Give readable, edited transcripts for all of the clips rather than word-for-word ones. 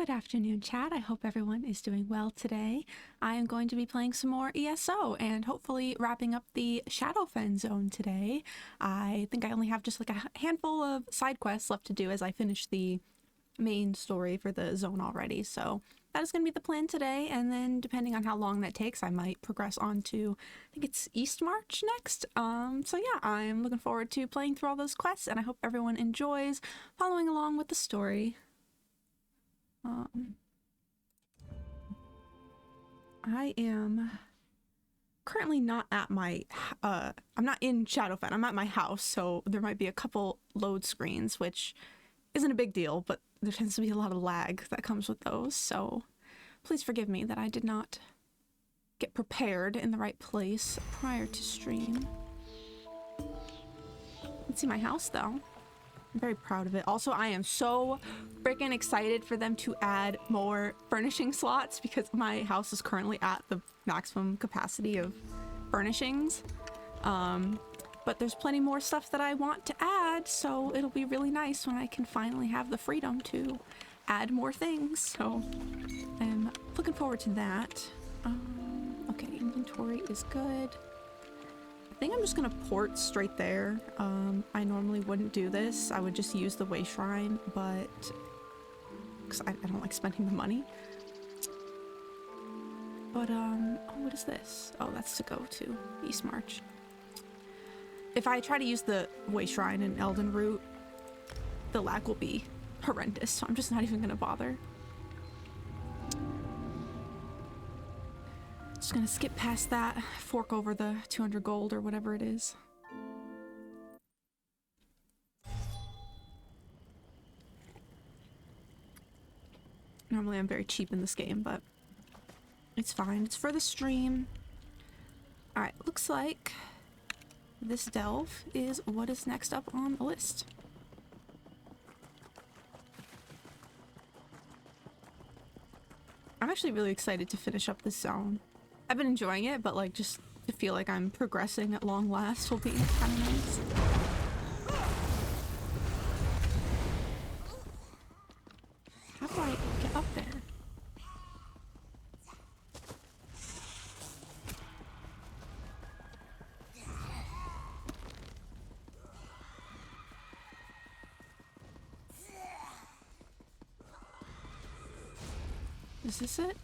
Good afternoon, chat. I hope everyone is doing well today. I am going to be playing some more ESO and hopefully wrapping up the Shadowfen zone today. I think I only have just like a handful of side quests left to do as I finish the main story for the zone already. So that is going to be the plan today, and then depending on how long that takes, I might progress on to, I think it's East March next. So yeah, I'm looking forward to playing through all those quests, and I hope everyone enjoys following along with the story. I am currently not at my, I'm not in Shadowfen, I'm at my house, so there might be a couple load screens, which isn't a big deal, but there tends to be a lot of lag that comes with those, so please forgive me that I did not get prepared in the right place prior to stream. Let's see my house, though. I'm very proud of it. Also, I am so freaking excited for them to add more furnishing slots because my house is currently at the maximum capacity of furnishings. But there's plenty more stuff that I want to add, so it'll be really nice when I can finally have the freedom to add more things. So I'm looking forward to that. Okay, inventory is good. I think I'm just gonna port straight there. I normally wouldn't do this. I would just use the way shrine, but because I don't like spending the money. But oh, what is this? Oh, that's to go to East March. If I try to use the way shrine in Elden Root, the lag will be horrendous, so I'm just not even gonna bother. Just gonna skip past that, fork over the 200 gold or whatever it is. Normally I'm very cheap in this game, but it's fine. It's for the stream. Alright, looks like this delve is what is next up on the list. I'm actually really excited to finish up this zone. I've been enjoying it, but like just to feel like I'm progressing at long last will be kind of nice. How do I get up there? Is this it?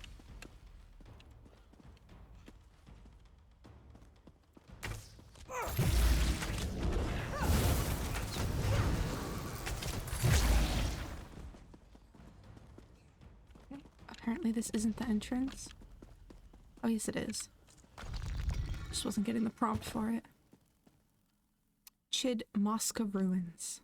Apparently this isn't the entrance. Oh yes it is. Just wasn't getting the prompt for it. Chid Mosca Ruins.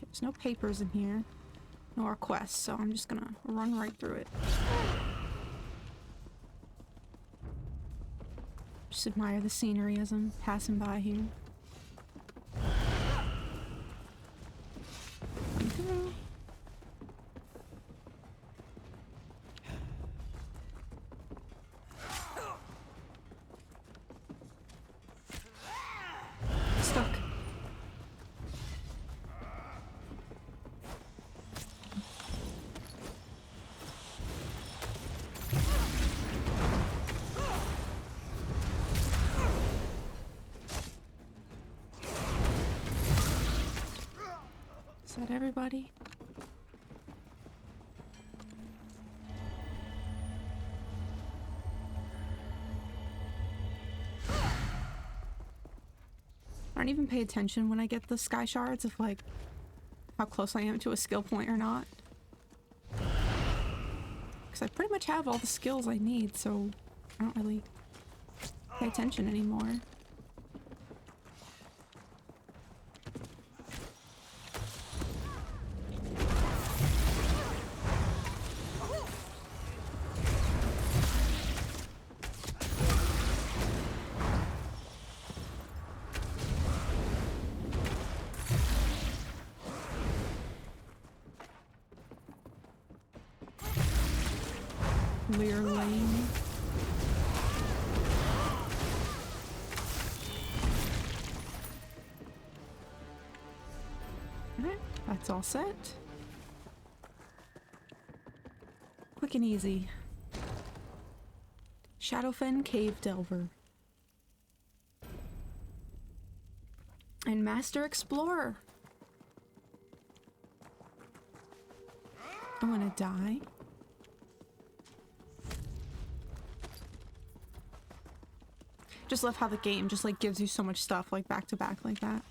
There's no papers in here, nor quests, so I'm just gonna run right through it. Just admire the scenery as I'm passing by here. Stuck. Is that everybody? I don't even pay attention when I get the sky shards of like how close I am to a skill point or not. Because I pretty much have all the skills I need, so I don't really pay attention anymore. Lear Lane. Alright, that's all set. Quick and easy. Shadowfen Cave Delver. And Master Explorer. I'm gonna die. Just love how the game just like gives you so much stuff like back to back like that.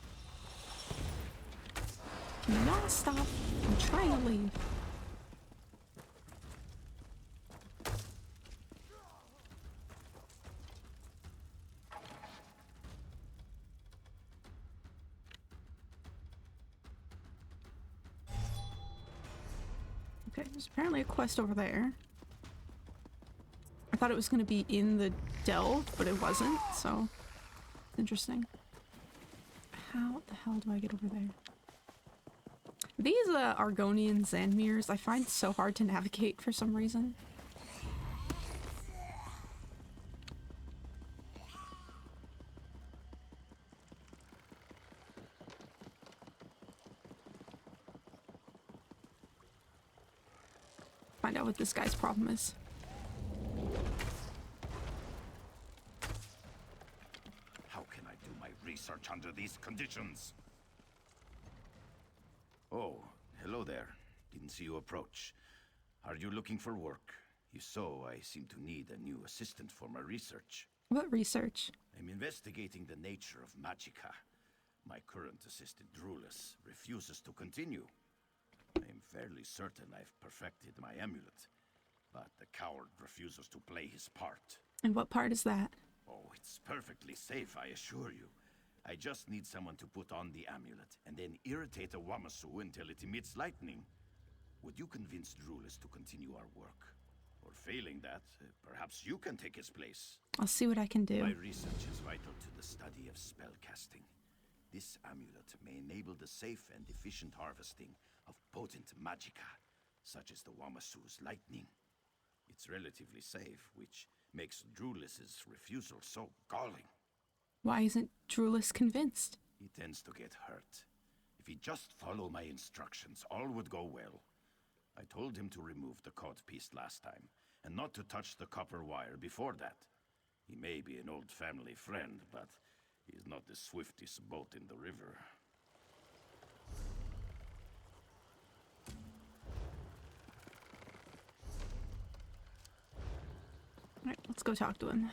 Can you not stop? I'm trying to leave. Okay, there's apparently a quest over there. I thought it was going to be in the delve, but it wasn't, so interesting. How the hell do I get over there? These Argonian Zanmirs I find so hard to navigate for some reason. Find out what this guy's problem is. How can I do my research under these conditions? Oh, hello there. Didn't see you approach. Are you looking for work? If so, I seem to need a new assistant for my research. What research? I'm investigating the nature of magicka. My current assistant, Drulis, refuses to continue. I'm fairly certain I've perfected my amulet, but the coward refuses to play his part. And what part is that? Oh, it's perfectly safe, I assure you. I just need someone to put on the amulet and then irritate a Wamasu until it emits lightning. Would you convince Drulis to continue our work? Or failing that, perhaps you can take his place. I'll see what I can do. My research is vital to the study of spellcasting. This amulet may enable the safe and efficient harvesting of potent magicka, such as the Wamasu's lightning. It's relatively safe, which makes Drulis's refusal so galling. Why isn't Drulis convinced? He tends to get hurt. If he'd just follow my instructions, all would go well. I told him to remove the codpiece last time, and not to touch the copper wire before that. He may be an old family friend, but he's not the swiftest boat in the river. Alright, let's go talk to him.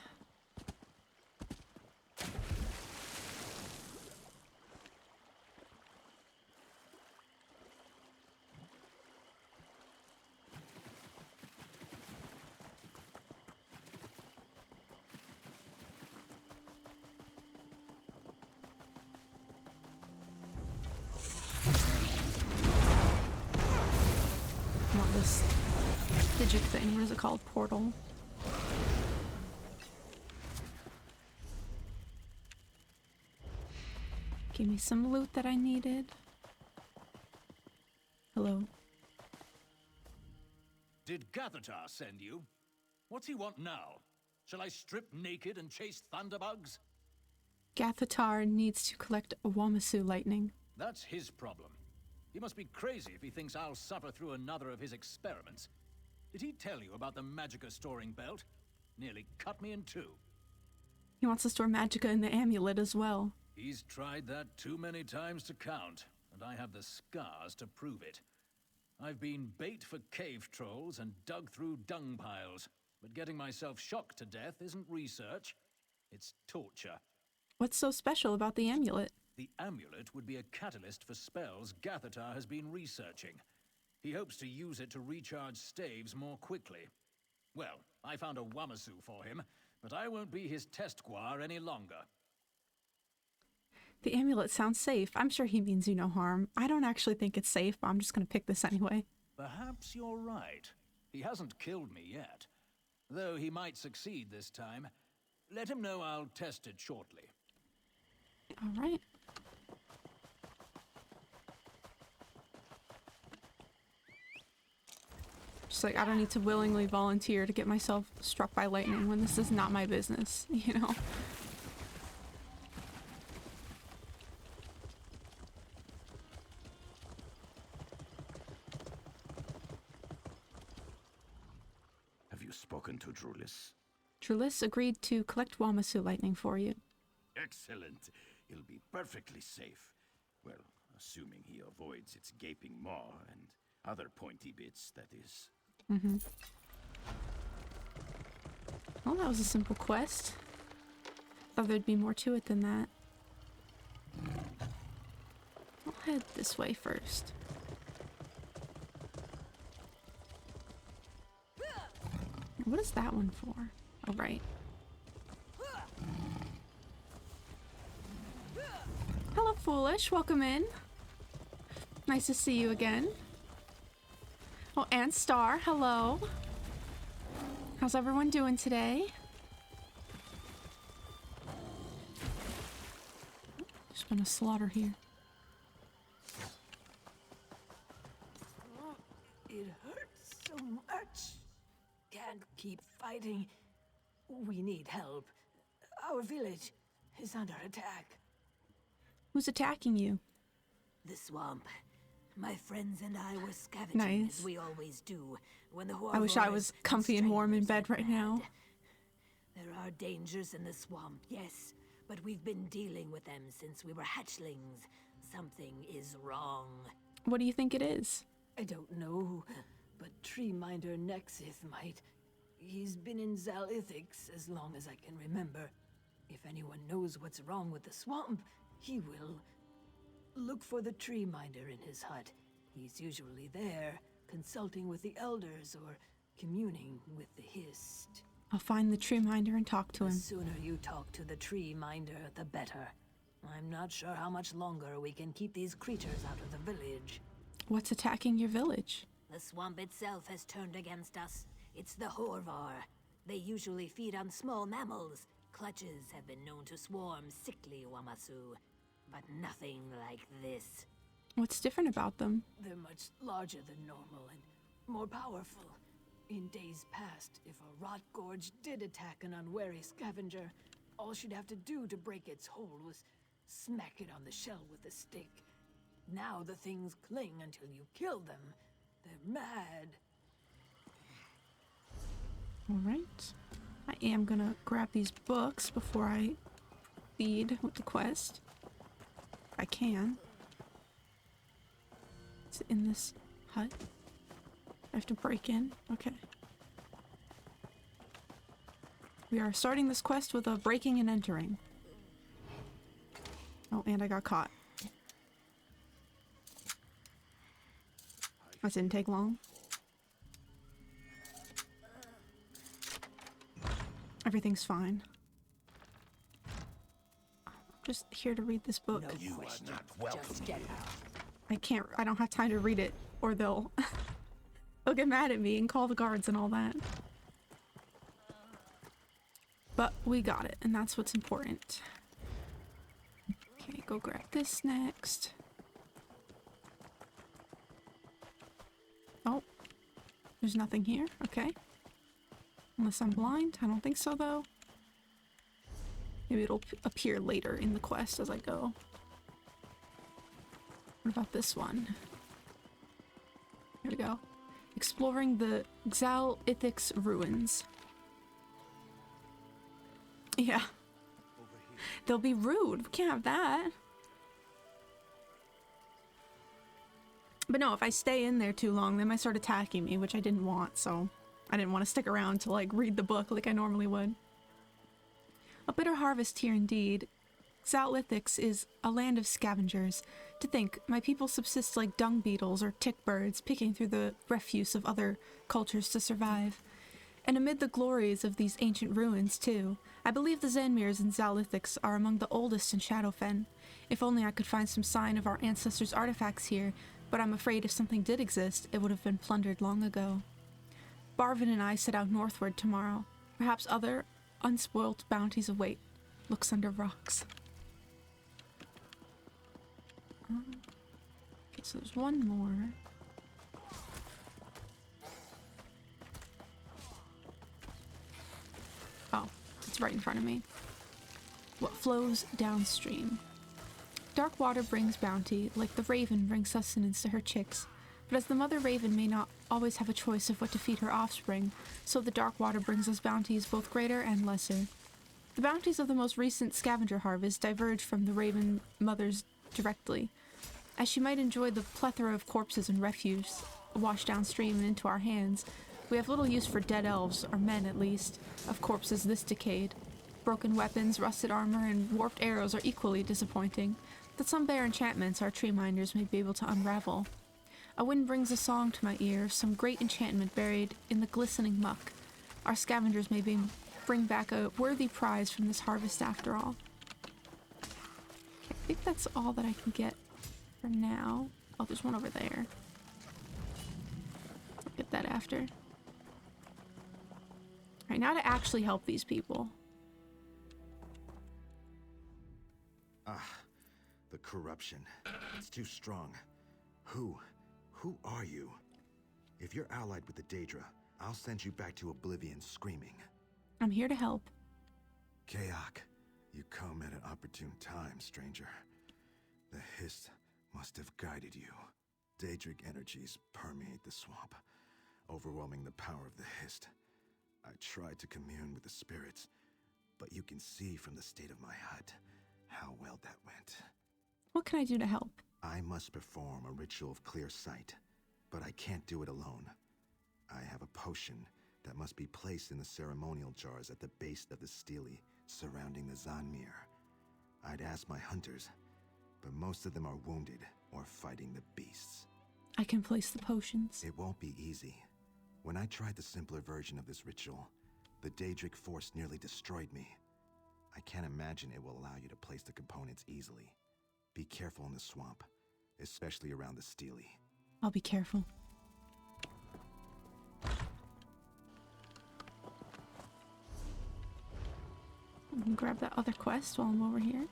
Not this digit thing, what is it called? Portal. Give me some loot that I needed. Hello. Did Gathatar send you? What's he want now? Shall I strip naked and chase thunderbugs? Gathatar needs to collect a Wamasu lightning. That's his problem. He must be crazy if he thinks I'll suffer through another of his experiments. Did he tell you about the magicka storing belt? Nearly cut me in two. He wants to store magicka in the amulet as well. He's tried that too many times to count, and I have the scars to prove it. I've been bait for cave trolls and dug through dung piles, but getting myself shocked to death isn't research. It's torture. What's so special about the amulet? The amulet would be a catalyst for spells Gathatar has been researching. He hopes to use it to recharge staves more quickly. Well, I found a Wamasu for him, but I won't be his test guar any longer. The amulet sounds safe. I'm sure he means you no harm. I don't actually think it's safe, but I'm just gonna pick this anyway. Perhaps you're right. He hasn't killed me yet. Though he might succeed this time. Let him know I'll test it shortly. Alright. Just like, I don't need to willingly volunteer to get myself struck by lightning when this is not my business, you know? spoken to Drulis? Trulis agreed to collect Wamasu lightning for you. Excellent. He'll be perfectly safe. Well, assuming he avoids its gaping maw and other pointy bits, that is. Well, that was a simple quest. Thought there'd be more to it than that. I'll head this way first. What is that one for? Oh, right. Hello, Foolish. Welcome in. Nice to see you again. Oh, and Star. Hello. How's everyone doing today? There's been a slaughter here. It hurts so much. Can't keep fighting. We need help. Our village is under attack. Who's attacking you? The swamp. My friends and I were scavenging Nice. as we always do when the I wish I was comfy and warm in bed right now. There are dangers in the swamp, yes, but we've been dealing with them since we were hatchlings. Something is wrong. What do you think it is? I don't know, but Treeminder Nexith might. He's been in Zalithix as long as I can remember. If anyone knows what's wrong with the swamp, he will. Look for the Treeminder in his hut. He's usually there, consulting with the elders or communing with the Hist. I'll find the tree minder and talk to The him. sooner you talk to the Treeminder, the better. I'm not sure how much longer we can keep these creatures out of the village. What's attacking your village? The swamp itself has turned against us. It's the Horvar. They usually feed on small mammals. Clutches have been known to swarm sickly Wamasu. But nothing like this. What's different about them? They're much larger than normal and more powerful. In days past, if a rot gorge did attack an unwary scavenger, all she'd have to do to break its hold was smack it on the shell with a stick. Now the things cling until you kill them. They're mad. Alright. I am gonna grab these books before I feed with the quest. If I can. Is it in this hut? I have to break in? Okay. We are starting this quest with a breaking and entering. Oh, and I got caught. That didn't take long. Everything's fine. I'm just here to read this book. No question. Just get out. I don't have time to read it, or they'll get mad at me and call the guards and all that. But we got it, and that's what's important. Okay, go grab this next. Oh, there's nothing here. Okay. Unless I'm blind. I don't think so, though. Maybe it'll appear later in the quest as I go. What about this one? Here we go. Exploring the Xal-Ithix ruins. Yeah. They'll be rude. We can't have that. But no, if I stay in there too long, they might start attacking me, which I didn't want, so I didn't want to stick around to, like, read the book like I normally would. A bitter harvest here indeed. Xal-Ithix is a land of scavengers. To think, my people subsist like dung beetles or tick birds, picking through the refuse of other cultures to survive. And amid the glories of these ancient ruins, too, I believe the Zanmirs in Xal-Ithix are among the oldest in Shadowfen. If only I could find some sign of our ancestors' artifacts here, but I'm afraid if something did exist, it would have been plundered long ago. Barvin and I set out northward tomorrow. Perhaps other unspoilt bounties await. Looks under rocks. Okay, so there's one more. Oh, it's right in front of me. What flows downstream. Dark water brings bounty, like the raven brings sustenance to her chicks. But as the mother raven may not always have a choice of what to feed her offspring, so the dark water brings us bounties both greater and lesser. The bounties of the most recent scavenger harvest diverge from the raven mothers directly, as she might enjoy the plethora of corpses and refuse washed downstream and into our hands. We have little use for dead elves, or men at least, of corpses this decayed. Broken weapons, rusted armor, and warped arrows are equally disappointing, but some bare enchantments our tree minders may be able to unravel. A wind brings a song to my ear, some great enchantment buried in the glistening muck. Our scavengers may bring back a worthy prize from this harvest after all. Okay, I think that's all that I can get for now. Oh, there's one over there. I'll get that after. Alright, now to actually help these people. The corruption. It's too strong. Who are you? If you're allied with the Daedra, I'll send you back to Oblivion screaming. I'm here to help. Kaok, you come at an opportune time, stranger. The Hist must have guided you. Daedric energies permeate the swamp, overwhelming the power of the Hist. I tried to commune with the spirits, but you can see from the state of my hut how well that went. What can I do to help? I must perform a ritual of clear sight, but I can't do it alone. I have a potion that must be placed in the ceremonial jars at the base of the stele surrounding the Zanmir. I'd ask my hunters, but most of them are wounded or fighting the beasts. I can place the potions. It won't be easy. When I tried the simpler version of this ritual, the Daedric force nearly destroyed me. I can't imagine it will allow you to place the components easily. Be careful in the swamp, especially around the stele. I'll be careful. I can grab that other quest while I'm over here.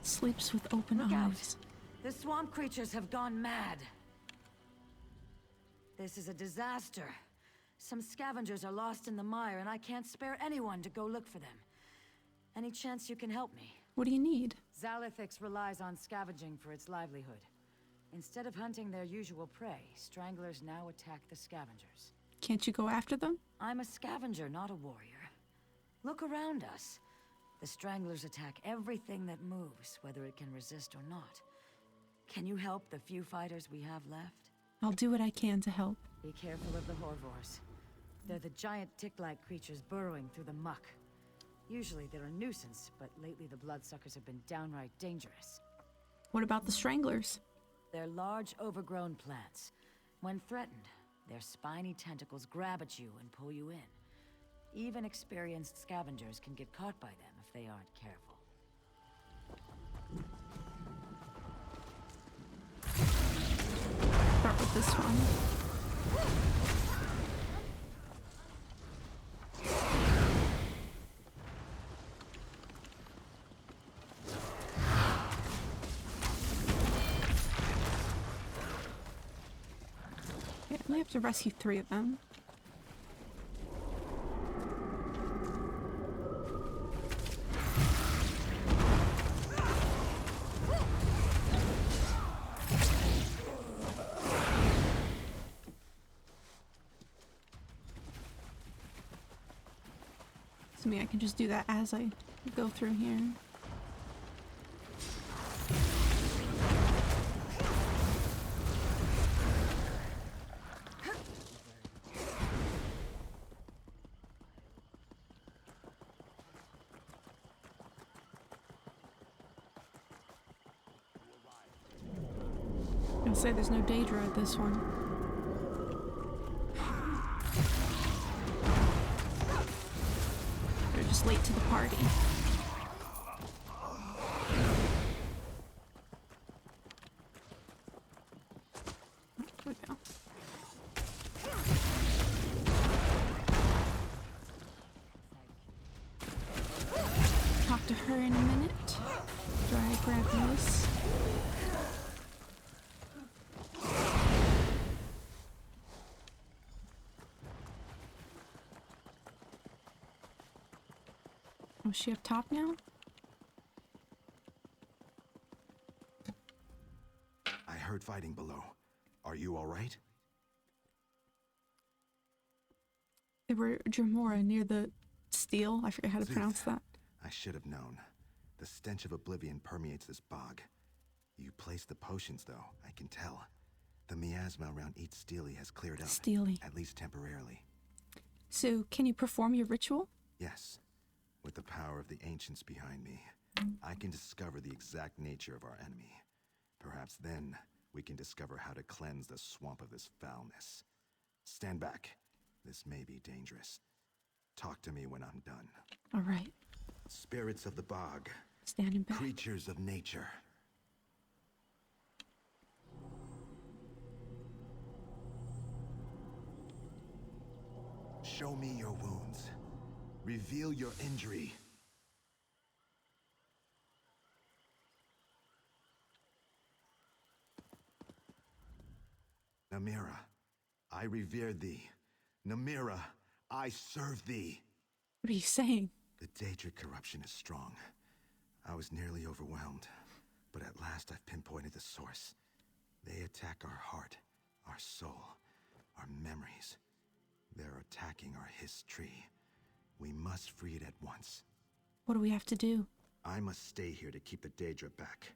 Sleeps with open Look eyes. out! The swamp creatures have gone mad. This is a disaster. Some scavengers are lost in the mire, and I can't spare anyone to go look for them. Any chance you can help me? What do you need? Zalithix relies on scavenging for its livelihood. Instead of hunting their usual prey, stranglers now attack the scavengers. Can't you go after them? I'm a scavenger, not a warrior. Look around us. The stranglers attack everything that moves, whether it can resist or not. Can you help the few fighters we have left? I'll do what I can to help. Be careful of the Horvors. They're the giant tick-like creatures burrowing through the muck. Usually they're a nuisance, but lately the bloodsuckers have been downright dangerous. What about the stranglers? They're large, overgrown plants. When threatened, their spiny tentacles grab at you and pull you in. Even experienced scavengers can get caught by them if they aren't careful. Start with this one. Okay, I only have to rescue 3 of them. To me, I can just do that as I go through here. I'll say there's no Daedra at this one. They're just late to the party. Here we go. Talk to her in a minute. Do I grab this? Oh, is she up top now? heard fighting below. Are you all right? They were Dremora near the steel. I forget how to pronounce that. I should have known. The stench of oblivion permeates this bog. You placed the potions, though, I can tell. The miasma around each steely has cleared up. Steely. At least temporarily. So, can you perform your ritual? Yes. With the power of the ancients behind me, I can discover the exact nature of our enemy. Perhaps then, we can discover how to cleanse the swamp of this foulness. Stand back. This may be dangerous. Talk to me when I'm done. All right. Spirits of the bog. Standing back. Creatures of nature. Show me your wounds. Reveal your injury. Namira, I revere thee. Namira, I serve thee. What are you saying? The Daedric corruption is strong. I was nearly overwhelmed, but at last I've pinpointed the source. They attack our heart, our soul, our memories. They're attacking our history. We must free it at once. What do we have to do? I must stay here to keep the Daedra back.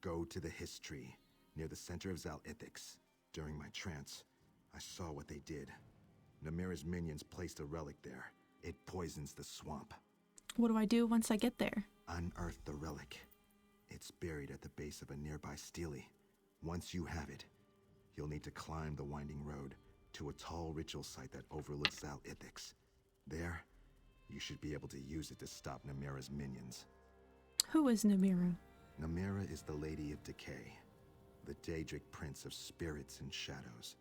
Go to the history, near the center of Zal'ithix. During my trance, I saw what they did. Namira's minions placed a relic there. It poisons the swamp. What do I do once I get there? Unearth the relic. It's buried at the base of a nearby stele. Once you have it, you'll need to climb the winding road to a tall ritual site that overlooks Zal'ithix. There, you should be able to use it to stop Namira's minions. Who is Namira? Namira is the Lady of Decay, the Daedric Prince of spirits and shadows.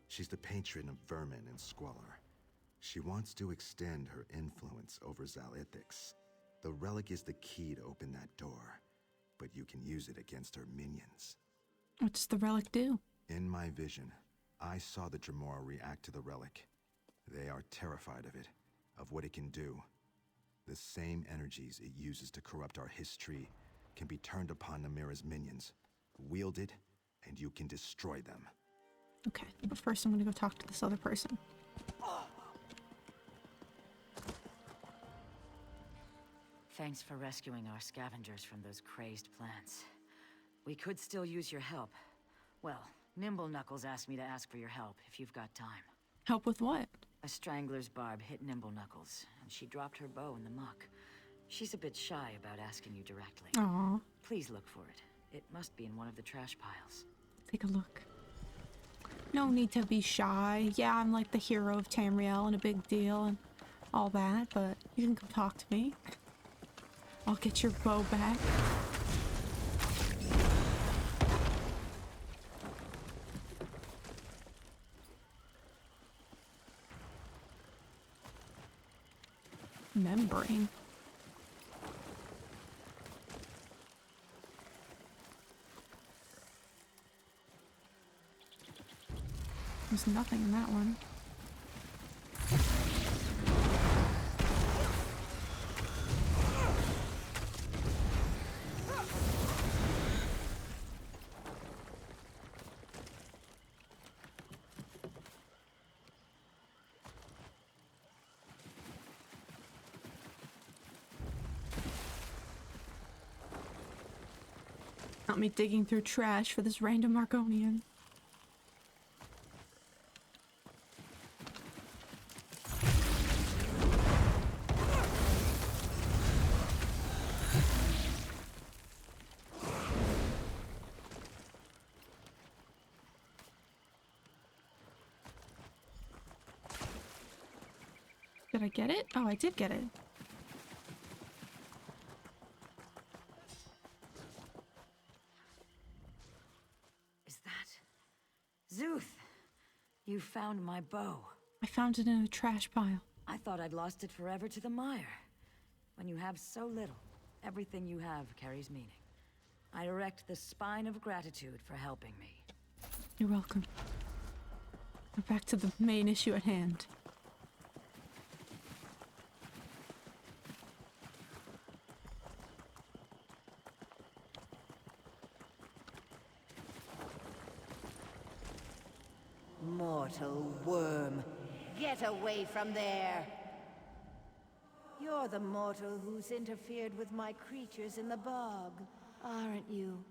She's the patron of vermin and squalor. She wants to extend her influence over Zal'ithix. The relic is the key to open that door, but you can use it against her minions. What does the relic do? In my vision, I saw the Dremora react to the relic. They are terrified of it, of what it can do. The same energies it uses to corrupt our history can be turned upon Namira's minions. Wield it, and you can destroy them. Okay, but first I'm gonna go talk to this other person. Thanks for rescuing our scavengers from those crazed plants. We could still use your help. Well, Nimble Knuckles asked me to ask for your help, if you've got time. Help with what? A strangler's barb hit Nimble Knuckles, and she dropped her bow in the muck. She's a bit shy about asking you directly. Aw, Please look for it. It must be in one of the trash piles. take a look. No need to be shy. Yeah, I'm like the hero of Tamriel and a big deal and all that, but you can come talk to me. I'll get your bow back. Membrane. There's nothing in that one. Not me digging through trash for this random Argonian. Did I get it? Oh, I did get it. Is that... Zuth! You found my bow. I found it in a trash pile. I thought I'd lost it forever to the mire. When you have so little, everything you have carries meaning. I erect the spine of gratitude for helping me. You're welcome. Now back to the main issue at hand. mortal worm. Get away from there! You're the mortal who's interfered with my creatures in the bog, aren't you?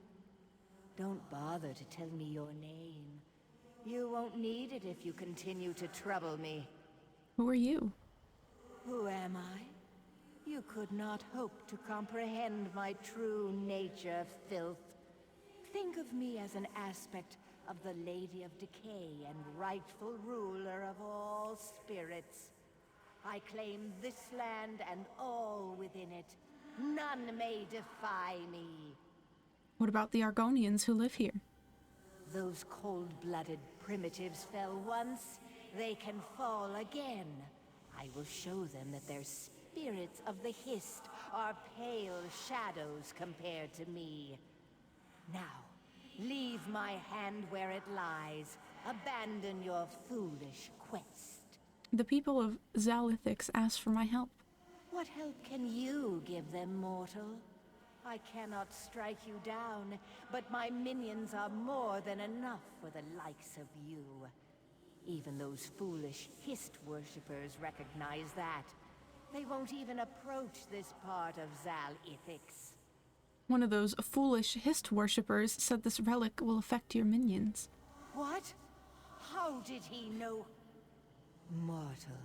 Don't bother to tell me your name. You won't need it if you continue to trouble me. Who are you? Who am I? You could not hope to comprehend my true nature, filth. Think of me as an aspect of the Lady of Decay and rightful ruler of all spirits. I claim this land and all within it. None may defy me. What about the Argonians who live here? Those cold-blooded primitives fell once. They can fall again. I will show them that their spirits of the Hist are pale shadows compared to me. Now, leave my hand where it lies. Abandon your foolish quest. The people of Zalithix asked for my help. What help can you give them, mortal? I cannot strike you down, but my minions are more than enough for the likes of you. Even those foolish Hist worshippers recognize that. They won't even approach this part of Zalithix. One of those foolish Hist worshippers said this relic will affect your minions. What? How did he know? Mortal,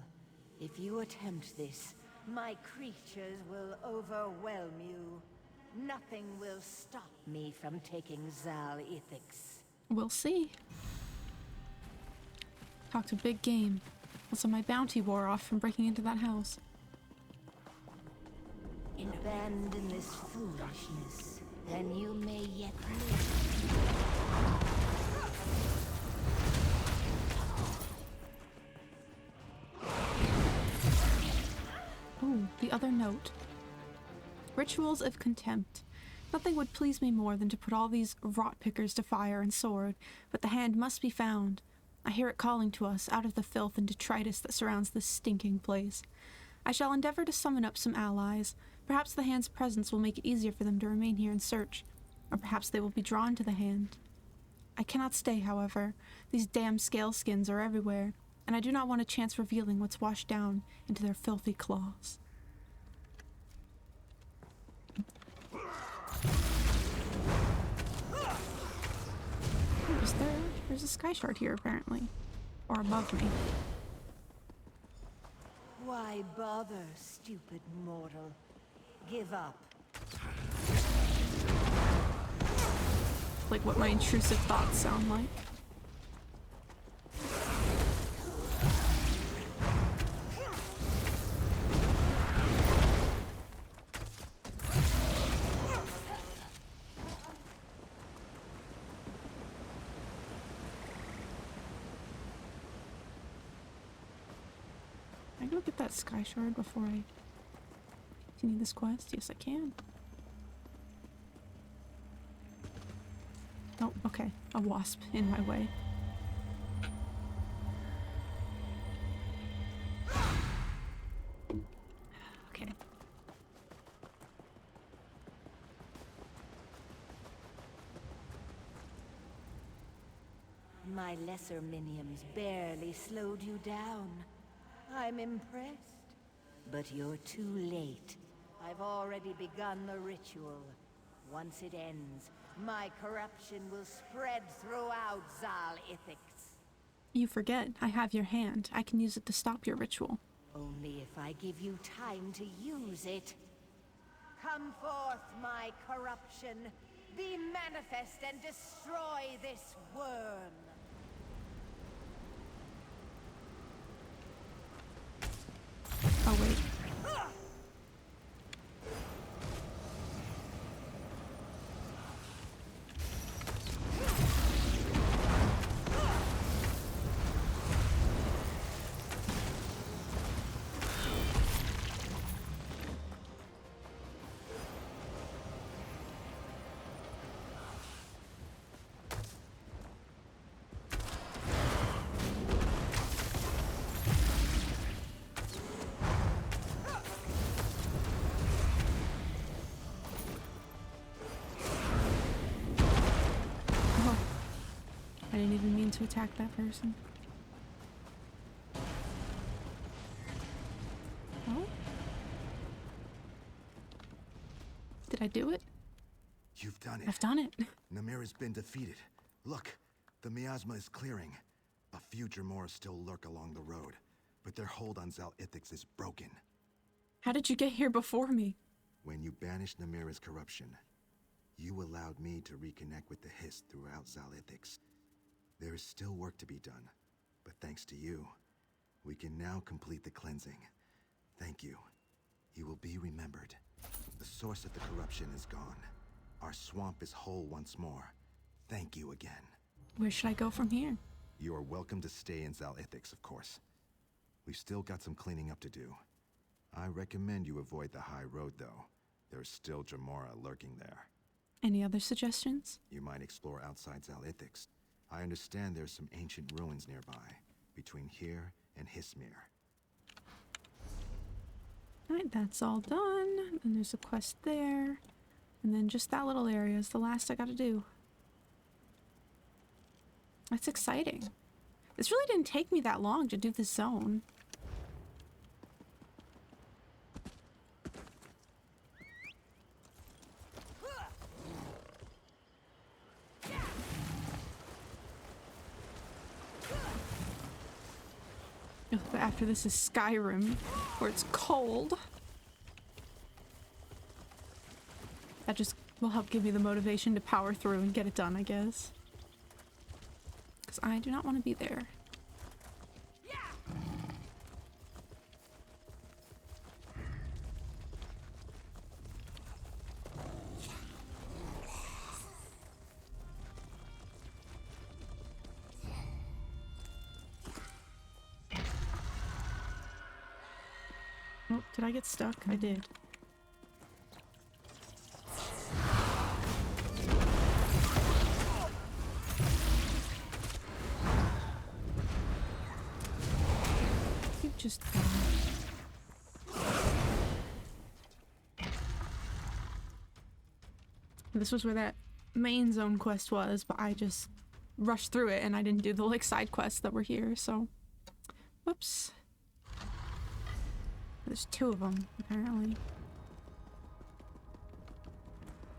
if you attempt this, my creatures will overwhelm you. Nothing will stop me from taking Zalithix. We'll see. Talked a big game. Also, my bounty wore off from breaking into that house. Abandon this foolishness, and you may yet live. Ooh, the other note. Rituals of contempt. Nothing would please me more than to put all these rot pickers to fire and sword, but the hand must be found. I hear it calling to us out of the filth and detritus that surrounds this stinking place. I shall endeavor to summon up some allies. Perhaps the hand's presence will make it easier for them to remain here and search, or perhaps they will be drawn to the hand. I cannot stay, however. These damn scale skins are everywhere, and I do not want a chance revealing what's washed down into their filthy claws. There's a sky shard here, apparently. Or above me. Why bother, stupid mortal? Give up. Like what my intrusive thoughts sound like. Can I go get that sky shard before I continue this quest? Yes, I can. Oh, okay. A wasp in my way. Okay. My lesser minions barely slowed you down. I'm impressed. But you're too late. I've already begun the ritual. Once it ends, my corruption will spread throughout Zalithix. You forget, I have your hand. I can use it to stop your ritual. Only if I give you time to use it. Come forth, my corruption. Be manifest and destroy this worm. Oh, wait. I didn't even mean to attack that person. Did I do it? You've done it. I've done it. Namira's been defeated. Look, the miasma is clearing. A few Dremora still lurk along the road, but their hold on Zal'Ithix is broken. How did you get here before me? When you banished Namira's corruption, you allowed me to reconnect with the Hiss throughout Zal'Ithix. There is still work to be done, but thanks to you, we can now complete the cleansing. Thank you. You will be remembered. The source of the corruption is gone. Our swamp is whole once more. Thank you again. Where should I go from here? You are welcome to stay in Zal'Ithix, of course. We've still got some cleaning up to do. I recommend you avoid the high road, though. There's still Dremora lurking there. Any other suggestions? You might explore outside Zal'Ithix. I understand there's some ancient ruins nearby, between here and Hismir. Alright, that's all done. And there's a quest there. And then just that little area is the last I gotta do. That's exciting. This really didn't take me that long to do this zone. Ugh, but after this is Skyrim, where it's cold. That just will help give me the motivation to power through and get it done, I guess. Because I do not want to be there. Oh, did I get stuck? I did. You just die. This was where that main zone quest was, but I just rushed through it and I didn't do the like side quests that were here, so whoops. There's two of them, apparently.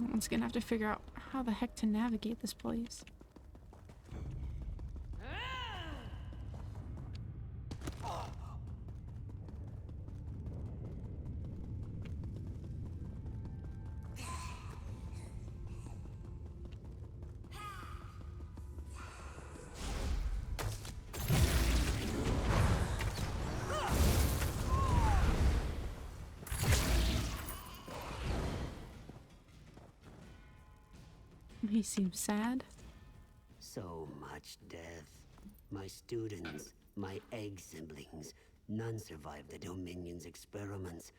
Once again, I have to figure out how the heck to navigate this place. He seems sad. So much death. My students, my egg siblings, none survived the Dominion's experiments.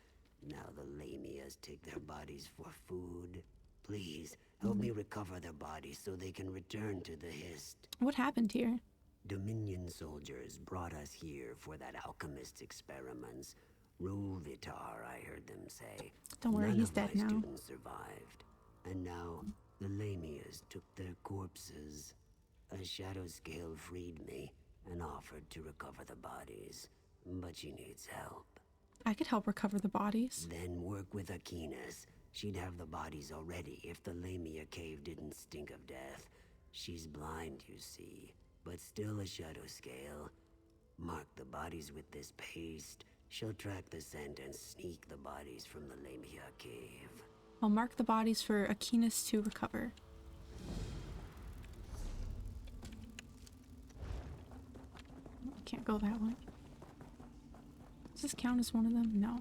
Now the Lamias take their bodies for food. Please, help me recover their bodies so they can return to the Hist. What happened here? Dominion soldiers brought us here for that alchemist's experiments. Rule Vitar, I heard them say. Don't worry, None he's of dead my now. students survived. And now, the Lamias took their corpses. A shadow scale freed me and offered to recover the bodies. But she needs help. I could help recover the bodies. Then work with Aquinas. She'd have the bodies already if the Lamia cave didn't stink of death. She's blind, you see, but still a shadow scale. Mark the bodies with this paste. She'll track the scent and sneak the bodies from the Lamia cave. I'll mark the bodies for Aquinas to recover. Can't go that way. Does this count as one of them? No.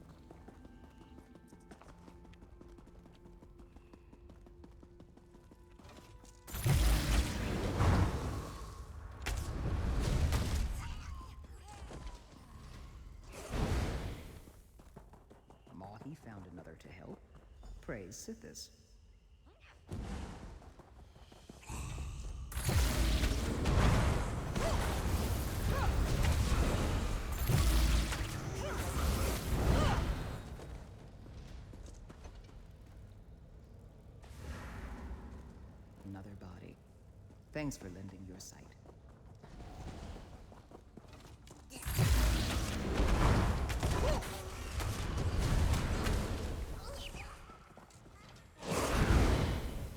Mahi found another to help. Praise Sithis. Another body. Thanks for lending your sight.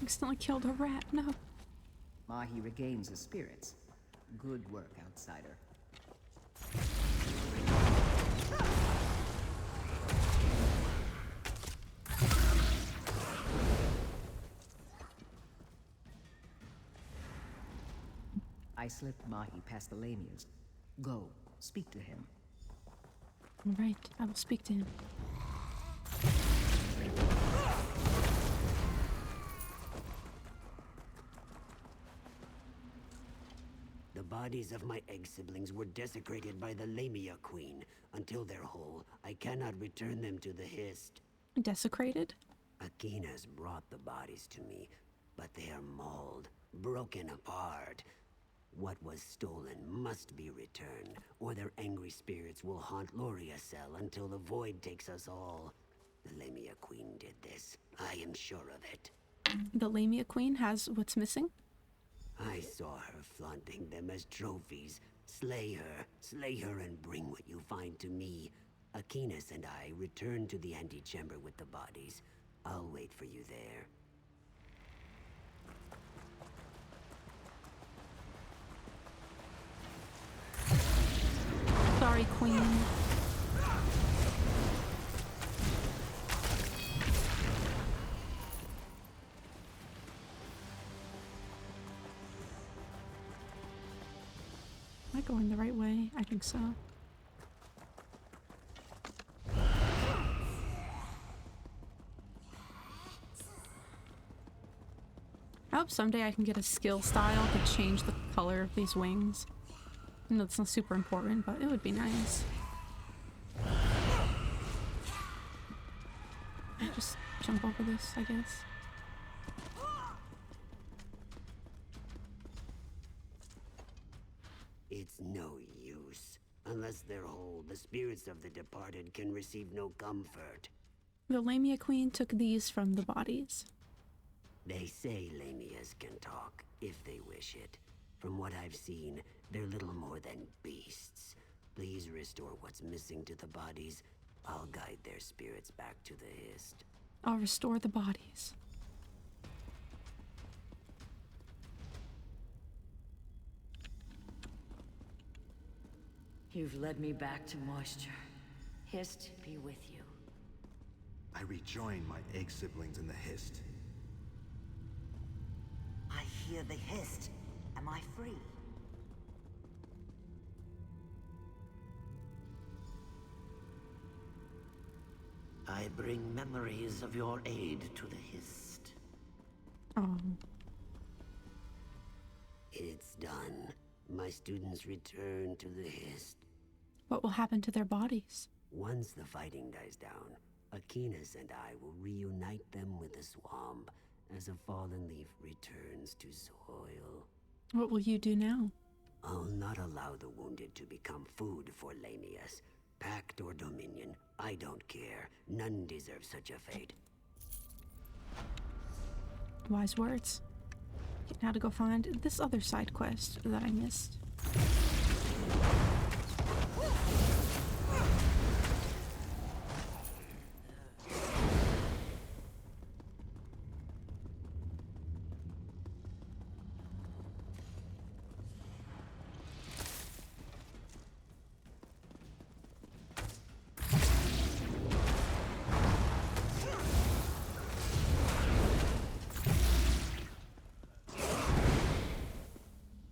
Accidentally killed a rat. No. Mahi regains his spirits. Good work, outsider. I slipped Mahi past the lamias. Go, speak to him. All right, I will speak to him. The bodies of my egg siblings were desecrated by the Lamia Queen. Until they're whole, I cannot return them to the Hist. Desecrated? Akinas brought the bodies to me, but they are mauled, broken apart. What was stolen must be returned, or their angry spirits will haunt Loriacel until the void takes us all. The Lamia Queen did this. I am sure of it. The Lamia Queen has what's missing? I saw her flaunting them as trophies. Slay her and bring what you find to me. Akinas and I return to the antechamber with the bodies. I'll wait for you there. Sorry, Queen. Am I going the right way? I think so. I hope someday I can get a skill style to change the color of these wings. I know it's not super important, but it would be nice. I just jump over this, I guess. It's no use. Unless they're whole, the spirits of the departed can receive no comfort. The Lamia Queen took these from the bodies. They say Lamias can talk, if they wish it. From what I've seen, they're little more than beasts. Please restore what's missing to the bodies. I'll guide their spirits back to the Hist. I'll restore the bodies. You've led me back to moisture. Hist be with you. I rejoined my egg siblings in the Hist. I hear the Hist. Am I free? I bring memories of your aid to the Hist. Oh. It's done. My students return to the Hist. What will happen to their bodies? Once the fighting dies down, Akinas and I will reunite them with the swamp as a fallen leaf returns to soil. What will you do now? I'll not allow the wounded to become food for Lamias. Pact or Dominion, I don't care. None deserve such a fate. Wise words. Okay, now to go find this other side quest that I missed.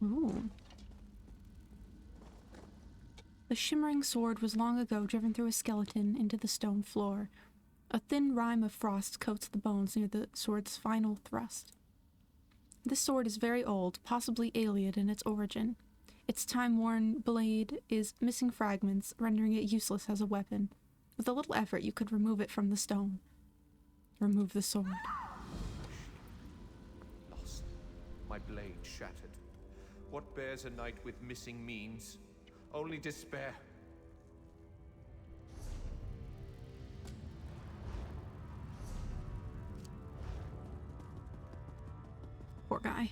Ooh. The shimmering sword was long ago driven through a skeleton into the stone floor. A thin rime of frost coats the bones near the sword's final thrust. This sword is very old, possibly alien in its origin. Its time-worn blade is missing fragments, rendering it useless as a weapon. With a little effort, you could remove it from the stone. Remove the sword. Lost. My blade shattered. What bears a knight with missing means? Only despair. Poor guy.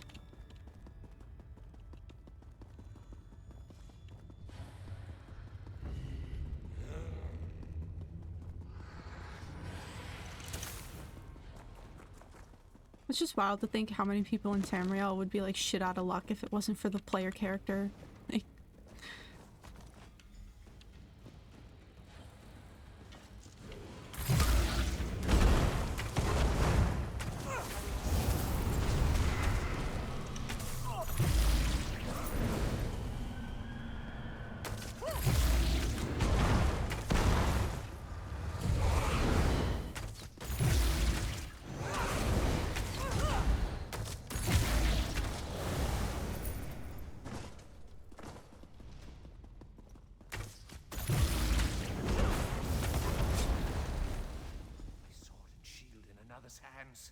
It's just wild to think how many people in Tamriel would be like shit out of luck if it wasn't for the player character. Like, hands.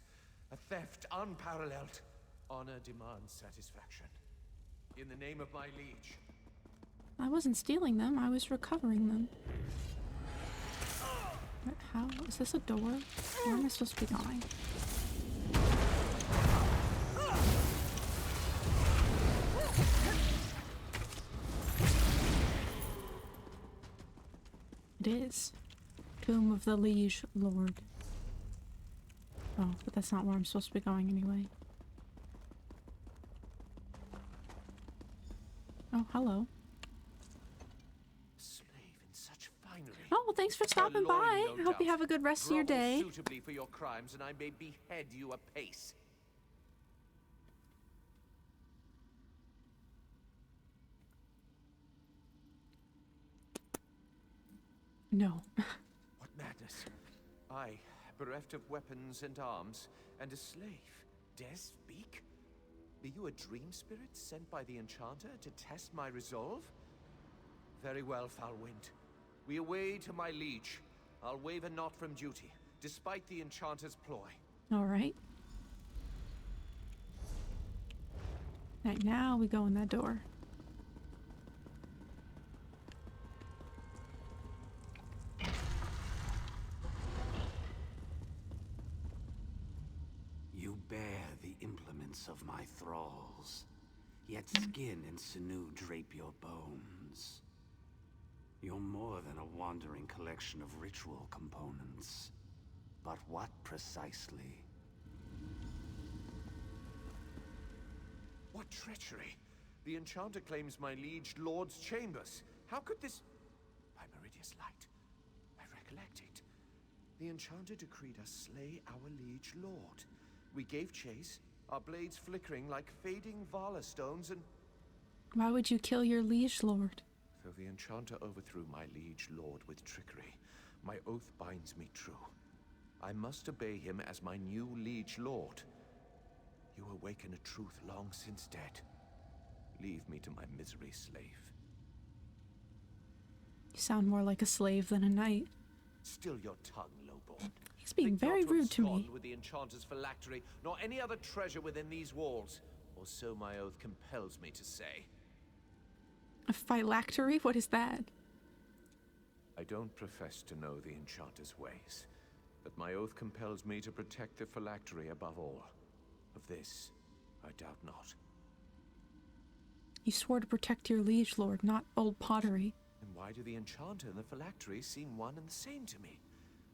A theft unparalleled. Honor demands satisfaction. In the name of my liege. I wasn't stealing them, I was recovering them. What, how? Is this a door? Where am I supposed to be going? It is. Tomb of the Liege Lord. Oh, but that's not where I'm supposed to be going anyway. Oh, hello. Slave in such finery. Oh, well, thanks for stopping by. I hope you have a good rest of your day. Suitably for your crimes, and I may behead you apace. No. What madness! I, bereft of weapons and arms, and a slave, dare speak? Are you a dream spirit sent by the Enchanter to test my resolve? Very well, foul wind. We away to my liege. I'll waver not from duty, despite the Enchanter's ploy. Alright. Right, now we go in that door. You bear the implements of my thralls, yet skin and sinew drape your bones. You're more than a wandering collection of ritual components. But what precisely? What treachery! The Enchanter claims my liege lord's chambers. How could this... By Meridia's light, I recollect it. The Enchanter decreed us slay our liege lord. We gave chase, our blades flickering like fading Vala stones, and... Why would you kill your liege lord? Though the Enchanter overthrew my liege lord with trickery, my oath binds me true. I must obey him as my new liege lord. You awaken a truth long since dead. Leave me to my misery, slave. You sound more like a slave than a knight. Still your tongue, lowborn. He's being very rude to me. With the Enchanter's phylactery, nor any other treasure within these walls, or so my oath compels me to say. A phylactery? What is that? I don't profess to know the Enchanter's ways, but my oath compels me to protect the phylactery above all. Of this, I doubt not. You swore to protect your liege lord, not old pottery. Then why do the Enchanter and the phylactery seem one and the same to me?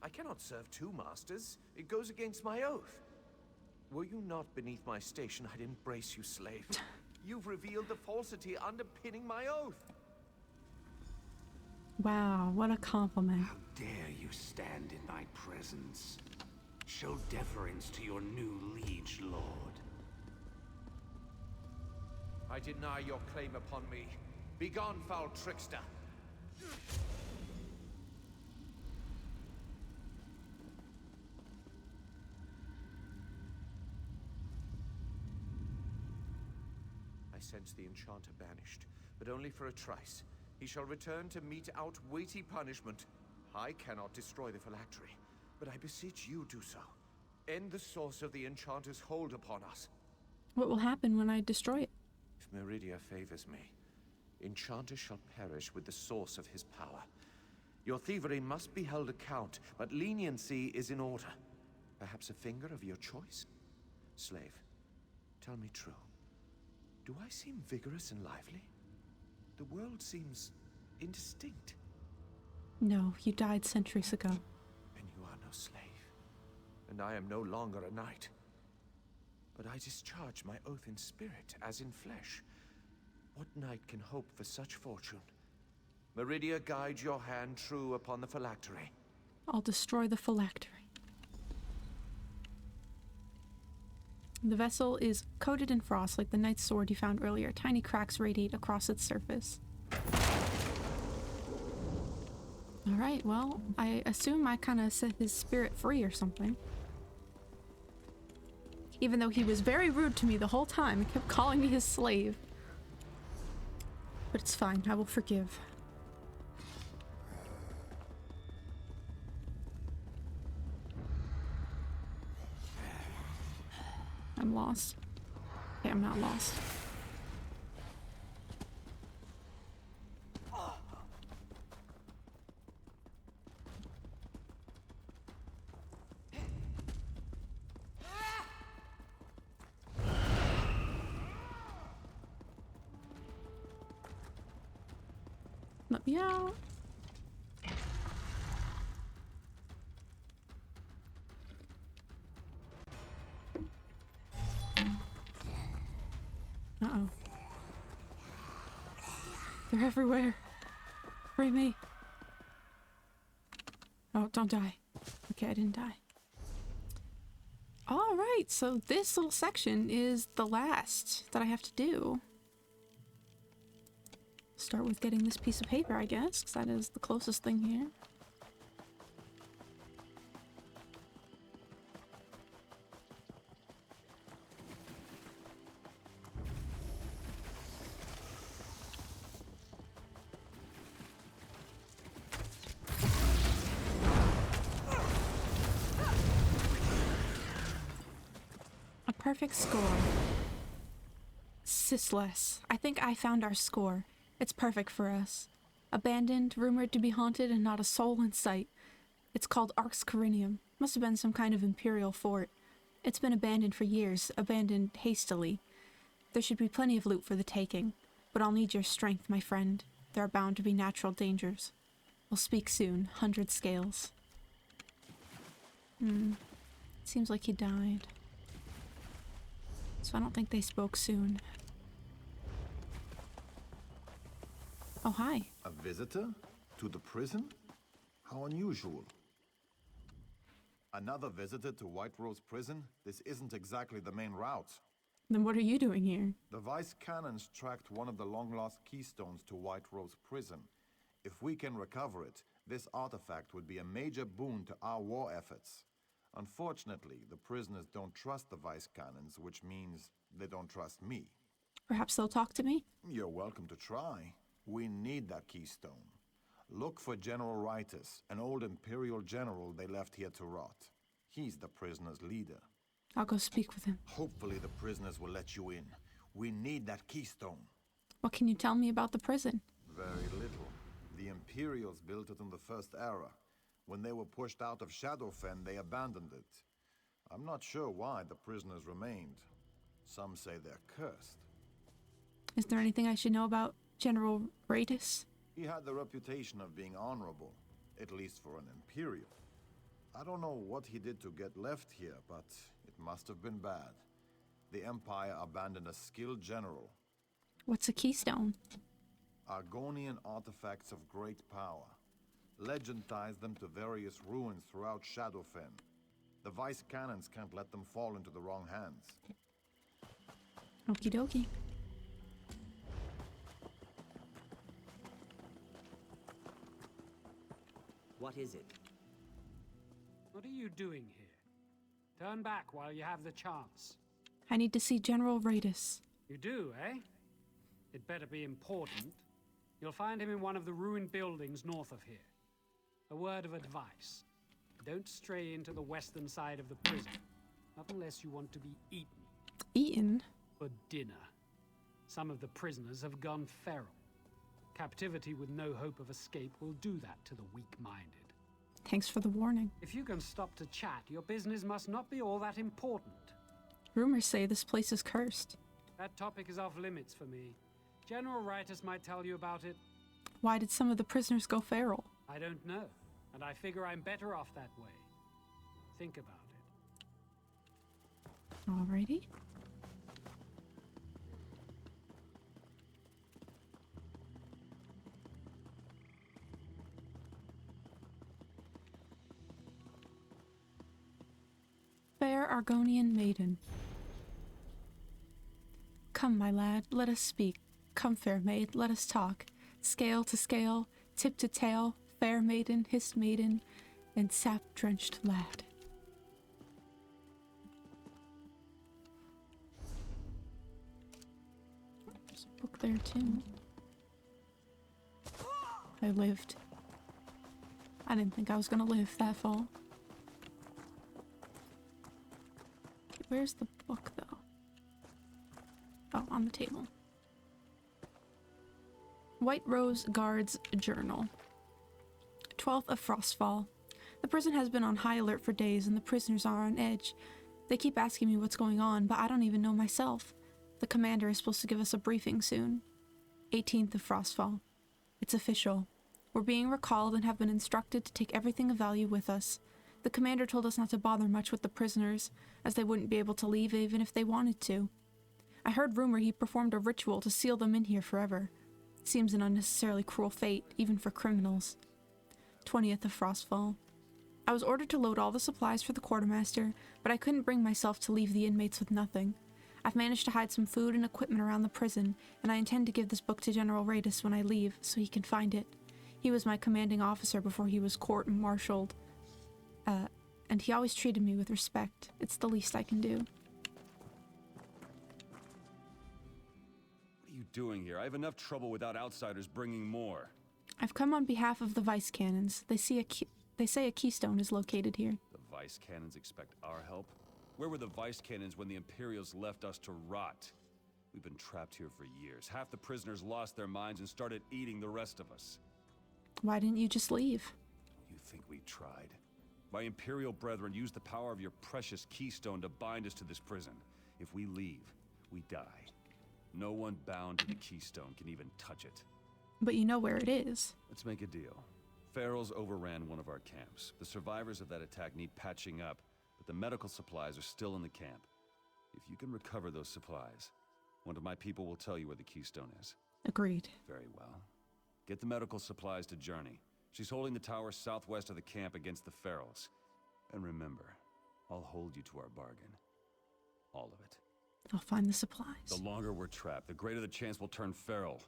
I cannot serve two masters. It goes against my oath. Were you not beneath my station, I'd embrace you, slave. You've revealed the falsity underpinning my oath. Wow, what a compliment. How dare you stand in my presence? Show deference to your new liege lord. I deny your claim upon me. Begone, foul trickster. I sense the Enchanter banished, but only for a trice. He shall return to mete out weighty punishment. I cannot destroy the phylactery, but I beseech you do so. End the source of the Enchanter's hold upon us. What will happen when I destroy it? If Meridia favors me, Enchanter shall perish with the source of his power. Your thievery must be held account, but leniency is in order. Perhaps a finger of your choice? Slave, tell me true. Do I seem vigorous and lively? The world seems indistinct. No, you died centuries ago. And you are no slave. And I am no longer a knight. but I discharge my oath in spirit as in flesh. What knight can hope for such fortune? Meridia, guide your hand true upon the phylactery. I'll destroy the phylactery. The vessel is coated in frost like the knight's sword you found earlier. Tiny cracks radiate across its surface. Alright, well, I assume I kind of set his spirit free or something. Even though he was very rude to me the whole time, he kept calling me his slave. But it's fine, I will forgive. I'm lost. Okay, I'm not lost. Let me out. Uh-oh. They're everywhere. Free me. Oh, don't die. Okay, I didn't die. Alright, so this little section is the last that I have to do. Start with getting this piece of paper, I guess, because that is the closest thing here. A perfect score. Sisless. I think I found our score. It's perfect for us. Abandoned, rumored to be haunted, and not a soul in sight. It's called Arx Corinium. Must have been some kind of imperial fort. It's been abandoned for years, abandoned hastily. There should be plenty of loot for the taking, but I'll need your strength, my friend. There are bound to be natural dangers. We'll speak soon, 100 scales. Seems like he died. So I don't think they spoke soon. Oh, hi. A visitor? To the prison? How unusual. Another visitor to White Rose Prison? This isn't exactly the main route. Then what are you doing here? The Vice Cannons tracked one of the long-lost keystones to White Rose Prison. If we can recover it, this artifact would be a major boon to our war efforts. Unfortunately, the prisoners don't trust the Vice Cannons, which means they don't trust me. Perhaps they'll talk to me? You're welcome to try. We need that keystone. Look for General Ritus, an old Imperial general they left here to rot. He's the prisoners' leader. I'll go speak with him. Hopefully the prisoners will let you in. We need that keystone. What can you tell me about the prison? Very little. The Imperials built it in the First Era. When they were pushed out of Shadowfen, they abandoned it. I'm not sure why the prisoners remained. Some say they're cursed. Is there anything I should know about General Ritus? He had the reputation of being honorable, at least for an Imperial. I don't know what he did to get left here, but it must have been bad. The Empire abandoned a skilled general. What's a keystone? Argonian artifacts of great power. Legend ties them to various ruins throughout Shadowfen. The Vice Cannons can't let them fall into the wrong hands. Okie dokie. What is it? What are you doing here? Turn back while you have the chance. I need to see General Ritus. You do, eh? It better be important. You'll find him in one of the ruined buildings north of here. A word of advice. Don't stray into the western side of the prison. Not unless you want to be eaten. Eaten? For dinner. Some of the prisoners have gone feral. Captivity with no hope of escape will do that to the weak-minded. Thanks for the warning. If you can stop to chat, your business must not be all that important. Rumors say this place is cursed. That topic is off limits for me. General Ritus might tell you about it. Why did some of the prisoners go feral? I don't know, and I figure I'm better off that way. Think about Alrighty. Fair Argonian maiden. Come, my lad, let us speak. Come, fair maid, let us talk. Scale to scale, tip to tail, fair maiden, hissed maiden, and sap-drenched lad. There's a book there, too. I lived. I didn't think I was gonna live that fall. Where's the book, though? Oh, on the table. White Rose Guard's Journal. 12th of Frostfall. The prison has been on high alert for days, and the prisoners are on edge. They keep asking me what's going on, but I don't even know myself. The commander is supposed to give us a briefing soon. 18th of Frostfall. It's official. We're being recalled and have been instructed to take everything of value with us. The commander told us not to bother much with the prisoners, as they wouldn't be able to leave even if they wanted to. I heard rumor he performed a ritual to seal them in here forever. Seems an unnecessarily cruel fate, even for criminals. 20th of Frostfall. I was ordered to load all the supplies for the quartermaster, but I couldn't bring myself to leave the inmates with nothing. I've managed to hide some food and equipment around the prison, and I intend to give this book to General Radis when I leave, so he can find it. He was my commanding officer before he was court-martialed. And he always treated me with respect. It's the least I can do. What are you doing here? I have enough trouble without outsiders bringing more. I've come on behalf of the vice cannons. They say a keystone is located here. The vice cannons expect our help? Where were the vice cannons when the Imperials left us to rot? We've been trapped here for years. Half the prisoners lost their minds and started eating the rest of us. Why didn't you just leave? You think we tried? My Imperial brethren used the power of your precious keystone to bind us to this prison. If we leave, we die. No one bound to the keystone can even touch it. But you know where it is. Let's make a deal. Ferals overran one of our camps. The survivors of that attack need patching up, but the medical supplies are still in the camp. If you can recover those supplies, one of my people will tell you where the keystone is. Agreed. Very well. Get the medical supplies to Journey. She's holding the tower southwest of the camp against the Ferals. And remember, I'll hold you to our bargain. All of it. I'll find the supplies. The longer we're trapped, the greater the chance we'll turn feral,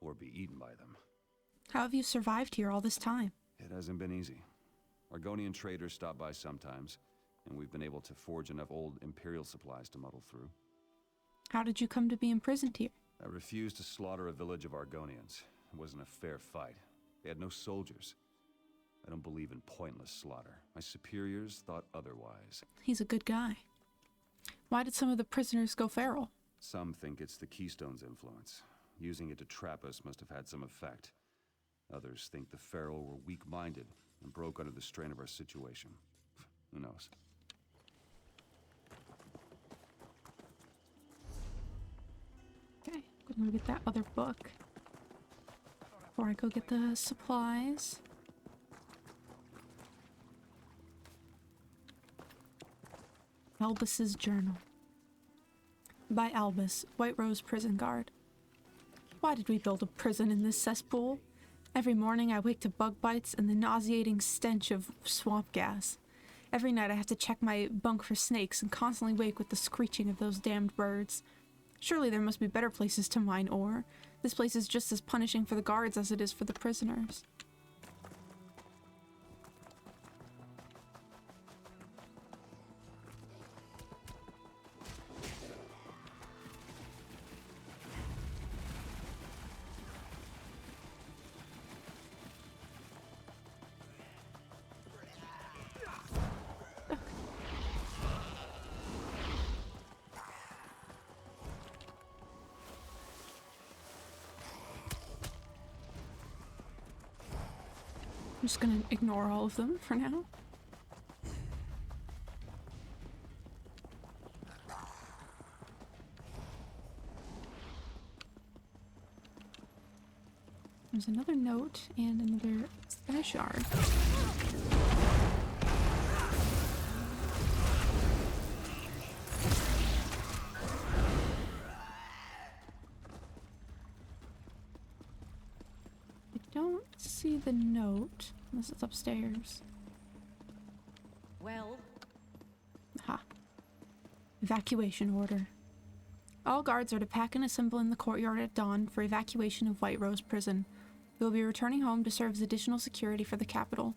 or be eaten by them. How have you survived here all this time? It hasn't been easy. Argonian traders stop by sometimes, and we've been able to forge enough old Imperial supplies to muddle through. How did you come to be imprisoned here? I refused to slaughter a village of Argonians. It wasn't a fair fight. They had no soldiers. I don't believe in pointless slaughter. My superiors thought otherwise. He's a good guy. Why did some of the prisoners go feral? Some think it's the Keystone's influence. Using it to trap us must have had some effect. Others think the feral were weak-minded and broke under the strain of our situation. Who knows? Okay, I'm gonna get that other book before I go get the supplies. Albus's Journal. By Albus, White Rose Prison Guard. Why did we build a prison in this cesspool? Every morning I wake to bug bites and the nauseating stench of swamp gas. Every night I have to check my bunk for snakes and constantly wake with the screeching of those damned birds. Surely there must be better places to mine ore. This place is just as punishing for the guards as it is for the prisoners. I'm just gonna ignore all of them for now. There's another note and another stash shard. don't see the note unless it's upstairs. Well, Ha. Evacuation order. All guards are to pack and assemble in the courtyard at dawn for evacuation of White Rose Prison. We will be returning home to serve as additional security for the capital.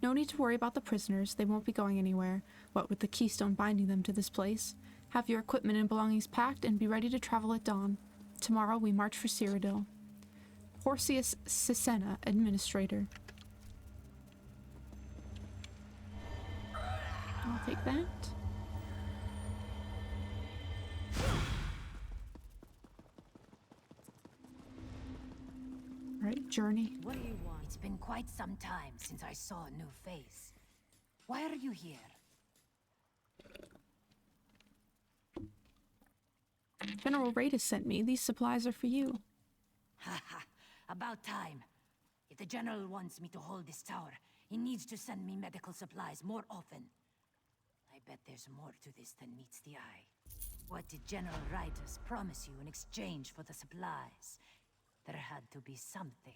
No need to worry about the prisoners. They won't be going anywhere, what with the keystone binding them to this place. Have your equipment and belongings packed and be ready to travel at dawn. Tomorrow we march for Cyrodiil. Porcius Cicena, Administrator. I'll take that. Alright, journey. What do you want? It's been quite some time since I saw a new face. Why are you here? General Raidus sent me. These supplies are for you. Haha, about time. If the General wants me to hold this tower, he needs to send me medical supplies more often. I bet there's more to this than meets the eye. What did General Raidus promise you in exchange for the supplies? There had to be something.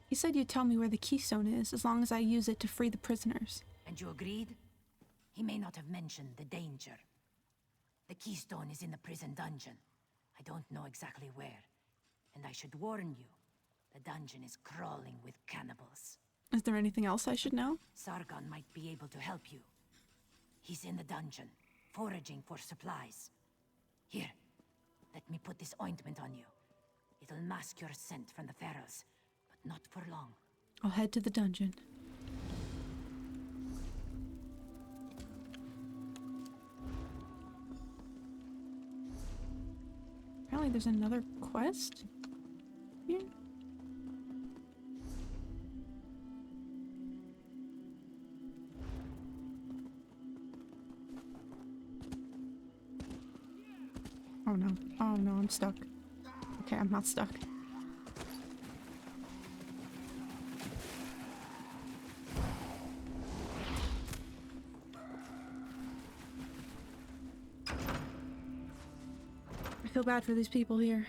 He said you'd tell me where the keystone is, as long as I use it to free the prisoners. And you agreed? He may not have mentioned the danger. The keystone is in the prison dungeon. I don't know exactly where. And I should warn you, the dungeon is crawling with cannibals. Is there anything else I should know? Sargon might be able to help you. He's in the dungeon, foraging for supplies. Here, let me put this ointment on you. It'll mask your scent from the ferals, but not for long. I'll head to the dungeon. Apparently there's another quest here. Oh no. Oh no, I'm stuck. Okay, I'm not stuck. I feel bad for these people here.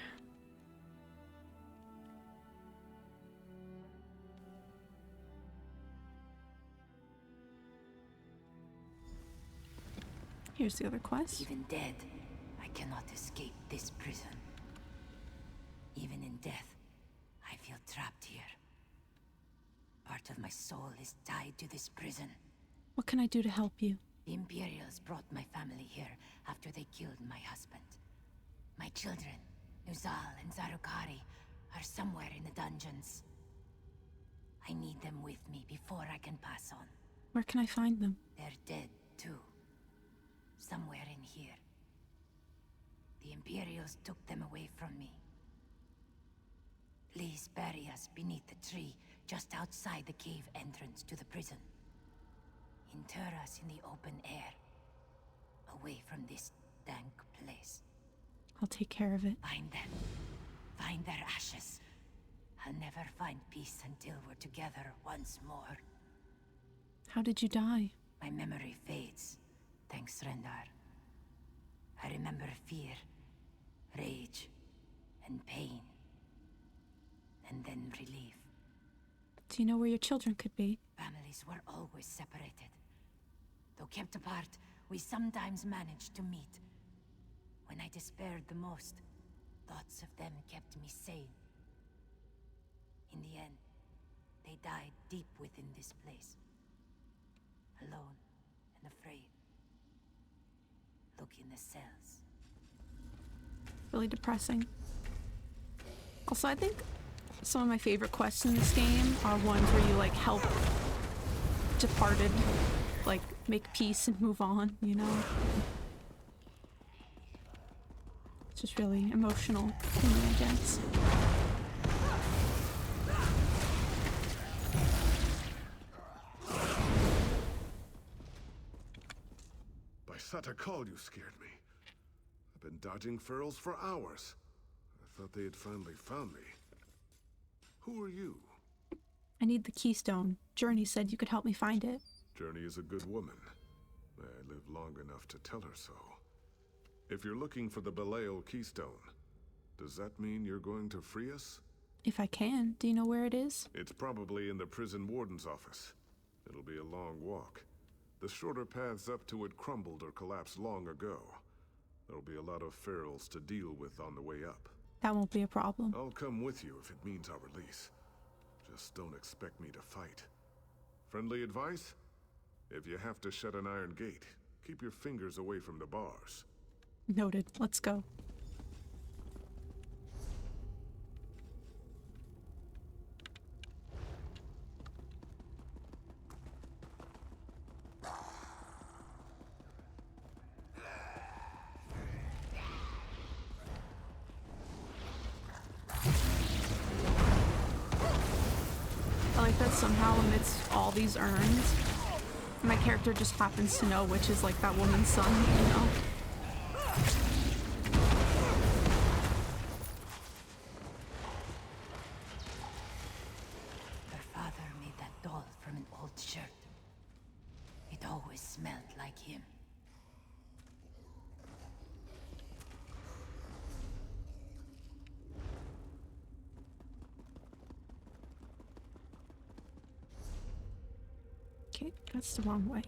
Here's the other quest. Even dead, I cannot escape this prison. Even in death, I feel trapped here. Part of my soul is tied to this prison. What can I do to help you? The Imperials brought my family here after they killed my husband. My children, Nuzal and Zarukari, are somewhere in the dungeons. I need them with me before I can pass on. Where can I find them? They're dead, too. Somewhere in here. The Imperials took them away from me. Please bury us beneath the tree just outside the cave entrance to the prison. Inter us in the open air, away from this dank place. I'll take care of it. Find them. Find their ashes. I'll never find peace until we're together once more. How did you die? My memory fades, thanks Rendar. I remember fear, rage, and pain. And then relief. Do you know where your children could be? Families were always separated. Though kept apart, we sometimes managed to meet. When I despaired the most, thoughts of them kept me sane. In the end, they died deep within this place. Alone and afraid. Look in the cells. Really depressing. Also, I think some of my favorite quests in this game are ones where you like help departed, like make peace and move on, you know? It's just really emotional to me, I guess. By Satakal, you scared me. I've been dodging ferals for hours. I thought they had finally found me. Who are you? I need the keystone. Journey said you could help me find it. Journey is a good woman. May I live long enough to tell her so. If you're looking for the Belial keystone, does that mean you're going to free us? If I can. Do you know where it is? It's probably in the prison warden's office. It'll be a long walk. The shorter paths up to it crumbled or collapsed long ago. There'll be a lot of ferals to deal with on the way up. That won't be a problem. I'll come with you if it means our release. Just don't expect me to fight. Friendly advice? If you have to shut an iron gate, keep your fingers away from the bars. Noted. Let's go. I like that somehow amidst all these urns, my character just happens to know which is like that woman's son, you know? Her father made that doll from an old shirt. It always smelled like him. Okay, that's the wrong way.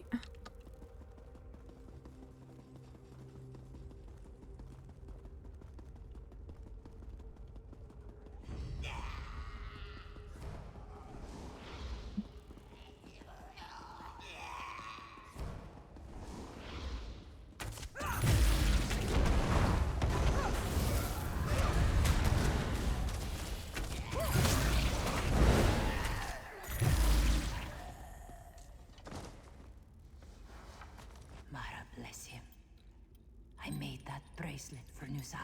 Mara bless him. I made that bracelet for Nuzal.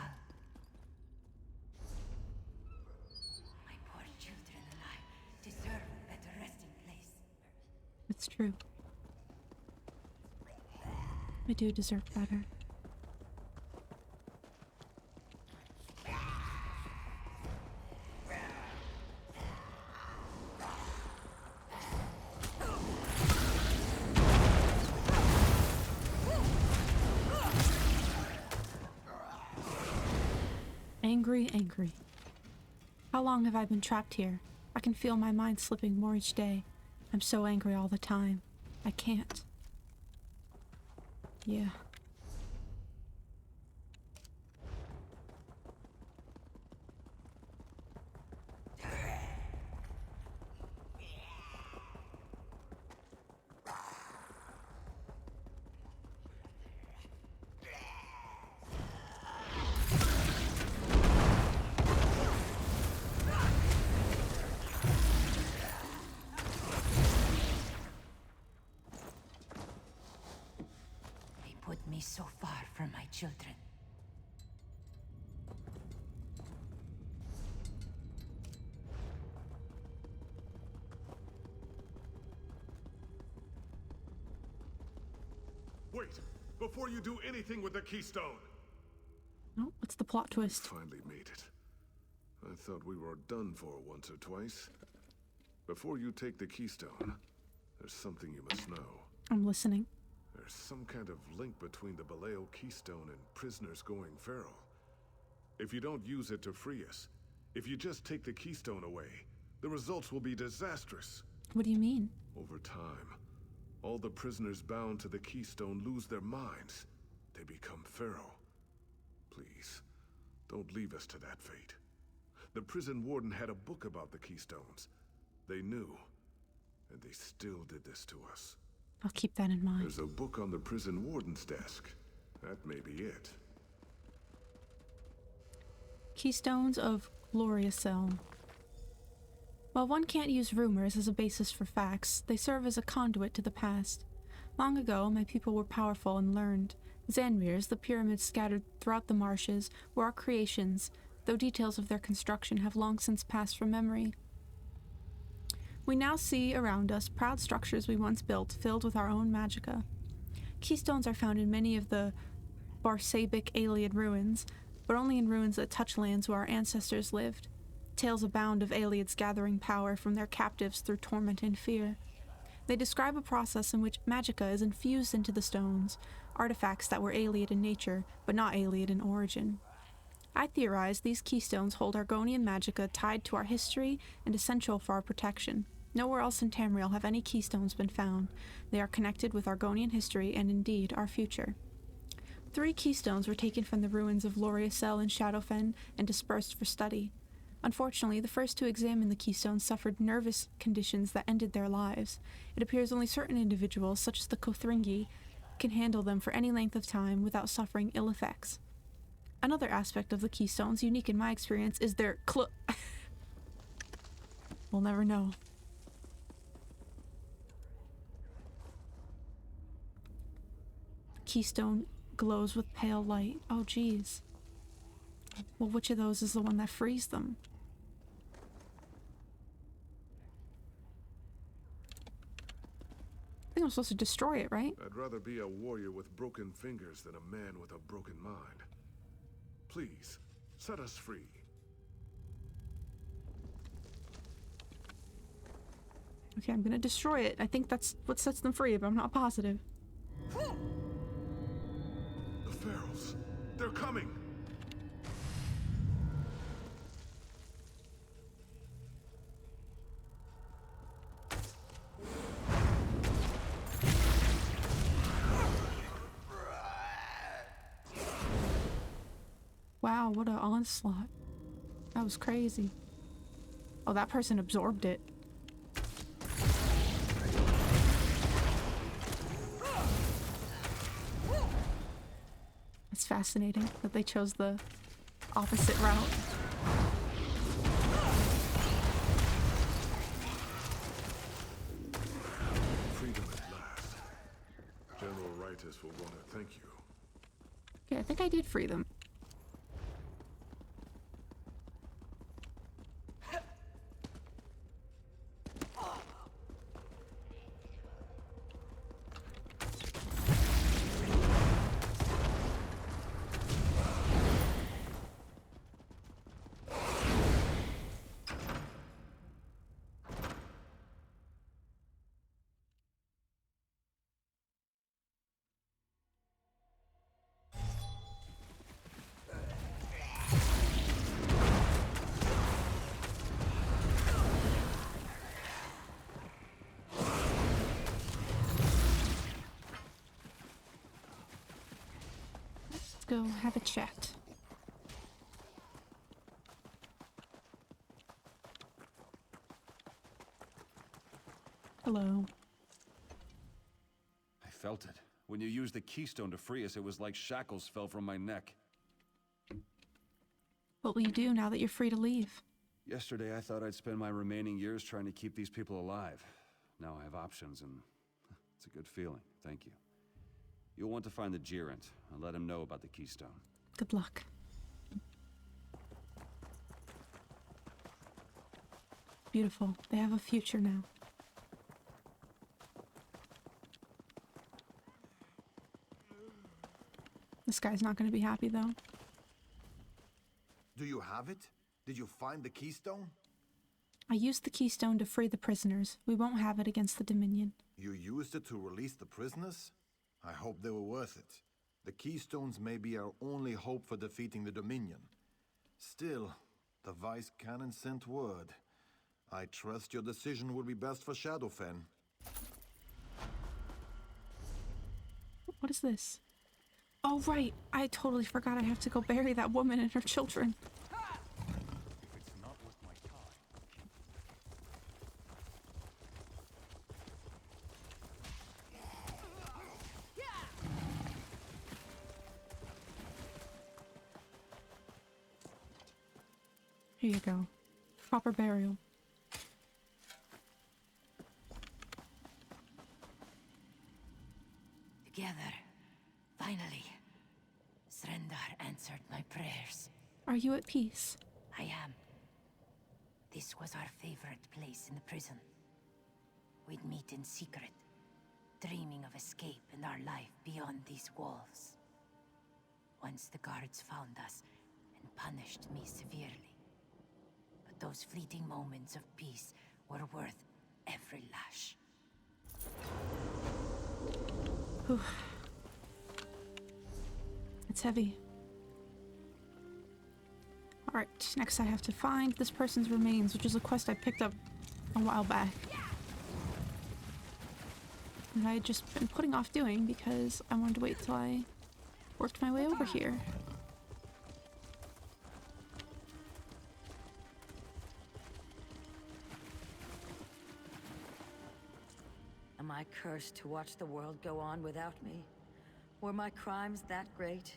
My poor children and I deserve a better resting place. It's true. I do deserve better. Angry. How long have I been trapped here? I can feel my mind slipping more each day. I'm so angry all the time. I can't. Yeah. Put me so far from my children. Wait! Before you do anything with the keystone! Oh, what's the plot twist? Finally made it. I thought we were done for once or twice. Before you take the keystone, there's something you must know. I'm listening. There's some kind of link between the Baleo keystone and prisoners going feral. If you don't use it to free us, if you just take the keystone away, the results will be disastrous. What do you mean? Over time, all the prisoners bound to the keystone lose their minds. They become feral. Please, don't leave us to that fate. The prison warden had a book about the keystones. They knew, and they still did this to us. I'll keep that in mind. There's a book on the prison warden's desk. That may be it. Keystones of Glorious Elm. While one can't use rumors as a basis for facts, they serve as a conduit to the past. Long ago, my people were powerful and learned. Zanmirs, the pyramids scattered throughout the marshes, were our creations, though details of their construction have long since passed from memory. We now see around us proud structures we once built, filled with our own magicka. Keystones are found in many of the Barsabic Ayleid ruins, but only in ruins that touch lands where our ancestors lived. Tales abound of Ayleids gathering power from their captives through torment and fear. They describe a process in which magicka is infused into the stones, artifacts that were Ayleid in nature, but not Ayleid in origin. I theorize these keystones hold Argonian magicka tied to our history and essential for our protection. Nowhere else in Tamriel have any keystones been found. They are connected with Argonian history and indeed our future. 3 keystones were taken from the ruins of Loriasel and Shadowfen and dispersed for study. Unfortunately, the first to examine the keystones suffered nervous conditions that ended their lives. It appears only certain individuals, such as the Kothringi, can handle them for any length of time without suffering ill effects. Another aspect of the keystones, unique in my experience, is their We'll never know. Keystone glows with pale light. Oh, geez. Well, which of those is the one that frees them? I think I'm supposed to destroy it, right? I'd rather be a warrior with broken fingers than a man with a broken mind. Please, set us free. Okay, I'm gonna destroy it. I think that's what sets them free, but I'm not positive. The Pharaohs, they're coming! Wow, what an onslaught. That was crazy. Oh, that person absorbed it. It's fascinating that they chose the opposite route. Freedom at last. General Ritus will want to thank you. Okay, I think I did free them. Go have a chat. Hello. I felt it. When you used the keystone to free us, it was like shackles fell from my neck. What will you do now that you're free to leave? Yesterday, I thought I'd spend my remaining years trying to keep these people alive. Now I have options, and it's a good feeling. Thank you. You'll want to find the Gerent and let him know about the keystone. Good luck. Beautiful. They have a future now. This guy's not going to be happy, though. Do you have it? Did you find the keystone? I used the keystone to free the prisoners. We won't have it against the Dominion. You used it to release the prisoners? I hope they were worth it. The keystones may be our only hope for defeating the Dominion. Still, the Vice Canon sent word. I trust your decision will be best for Shadowfen. What is this? Oh, right. I totally forgot I have to go bury that woman and her children. Here you go. Proper burial. Together, finally, Srendar answered my prayers. Are you at peace? I am. This was our favorite place in the prison. We'd meet in secret, dreaming of escape and our life beyond these walls. Once the guards found us and punished me severely. But those fleeting moments of peace were worth every lash. It's heavy. Alright, next I have to find this person's remains, which is a quest I picked up a while back. And I had just been putting off doing because I wanted to wait till I worked my way over here. Am I cursed to watch the world go on without me? Were my crimes that great?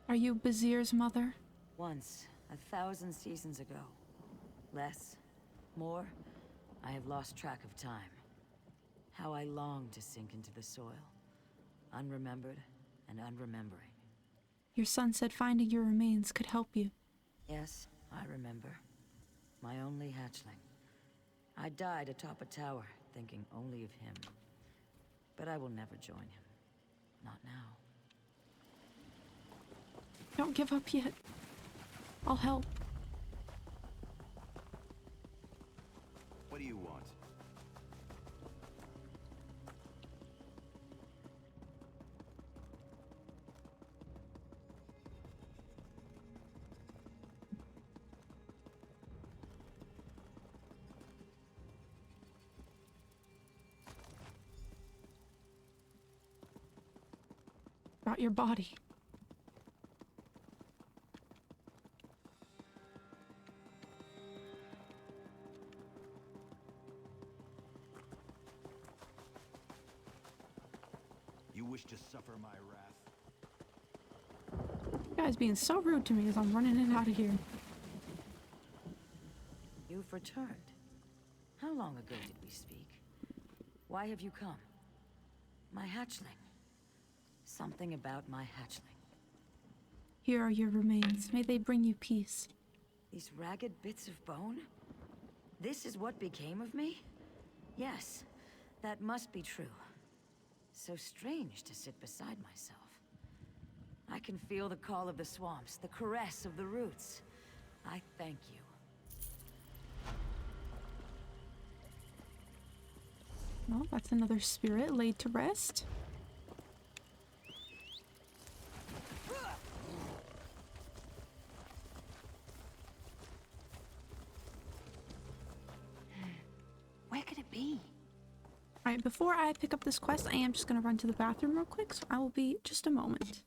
Are you Bazir's mother? Once, 1,000 seasons ago. Less, more, I have lost track of time. How I long to sink into the soil, unremembered and unremembering. Your son said finding your remains could help you. Yes, I remember. My only hatchling. I died atop a tower, thinking only of him. But I will never join him. Not now. Don't give up yet. I'll help. What do you want? About your body. You wish to suffer my wrath? You guys being so rude to me as I'm running in and out of here. You've returned. How long ago did we speak? Why have you come? My hatchling. Something about my hatchling. Here are your remains. May they bring you peace. These ragged bits of bone? This is what became of me? Yes, that must be true. So strange to sit beside myself. I can feel the call of the swamps, the caress of the roots. I thank you. Well, that's another spirit laid to rest. Where could it be? Alright, before I pick up this quest, I am just gonna run to the bathroom real quick, so I will be just a moment.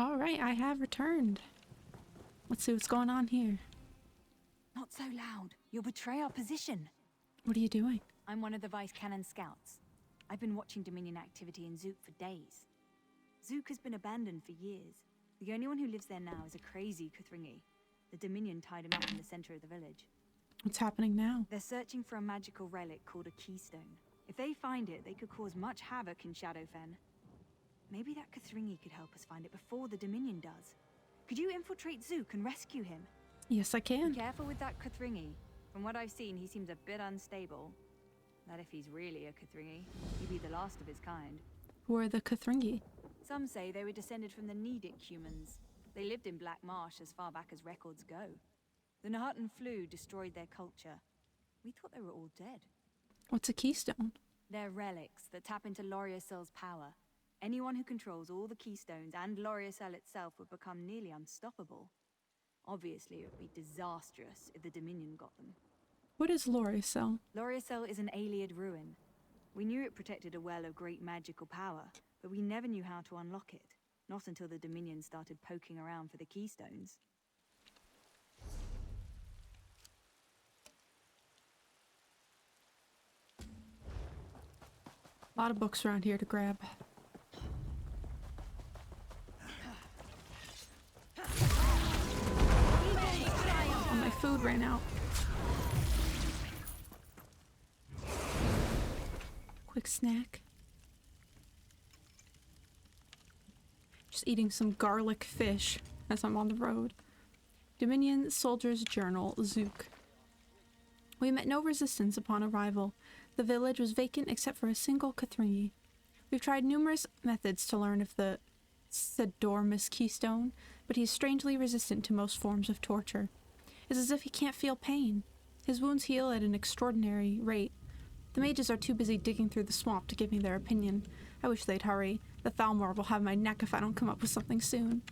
All right, I have returned. Let's see what's going on here. Not so loud. You'll betray our position. What are you doing? I'm one of the Vice Cannon scouts. I've been watching Dominion activity in Zook for days. Zook has been abandoned for years. The only one who lives there now is a crazy Kuthringi. The Dominion tied him up in the center of the village. What's happening now? They're searching for a magical relic called a keystone. If they find it, they could cause much havoc in Shadowfen. Maybe that Kuthringi could help us find it before the Dominion does. Could you infiltrate Zook and rescue him? Yes, I can. Be careful with that Kuthringi. From what I've seen, he seems a bit unstable. That if he's really a Kuthringi, he'd be the last of his kind. Who are the Kuthringi? Some say they were descended from the Nedic humans. They lived in Black Marsh as far back as records go. The Nahatan flu destroyed their culture. We thought they were all dead. What's a keystone? They're relics that tap into Loriocel's power. Anyone who controls all the keystones and Loriocel itself would become nearly unstoppable. Obviously, it would be disastrous if the Dominion got them. What is Loriocel? Loriocel is an Ayleid ruin. We knew it protected a well of great magical power, but we never knew how to unlock it. Not until the Dominion started poking around for the keystones. A lot of books around here to grab. Oh, my food ran out. Quick snack. Just eating some garlic fish as I'm on the road. Dominion Soldier's Journal, Zook. We met no resistance upon arrival. The village was vacant except for a single Kuthringi. We've tried numerous methods to learn of the Sedormus keystone, but he is strangely resistant to most forms of torture. It's as if he can't feel pain. His wounds heal at an extraordinary rate. The mages are too busy digging through the swamp to give me their opinion. I wish they'd hurry. The Thalmor will have my neck if I don't come up with something soon.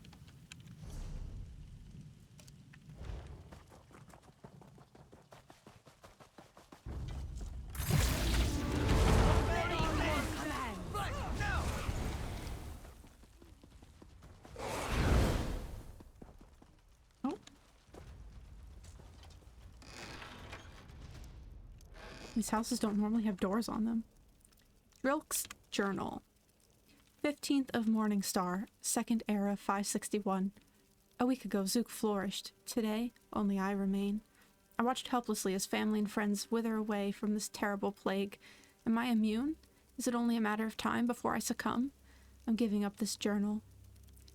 These houses don't normally have doors on them. Drilk's Journal. 15th of Morningstar, 2nd Era, 561. A week ago, Zook flourished. Today, only I remain. I watched helplessly as family and friends wither away from this terrible plague. Am I immune? Is it only a matter of time before I succumb? I'm giving up this journal.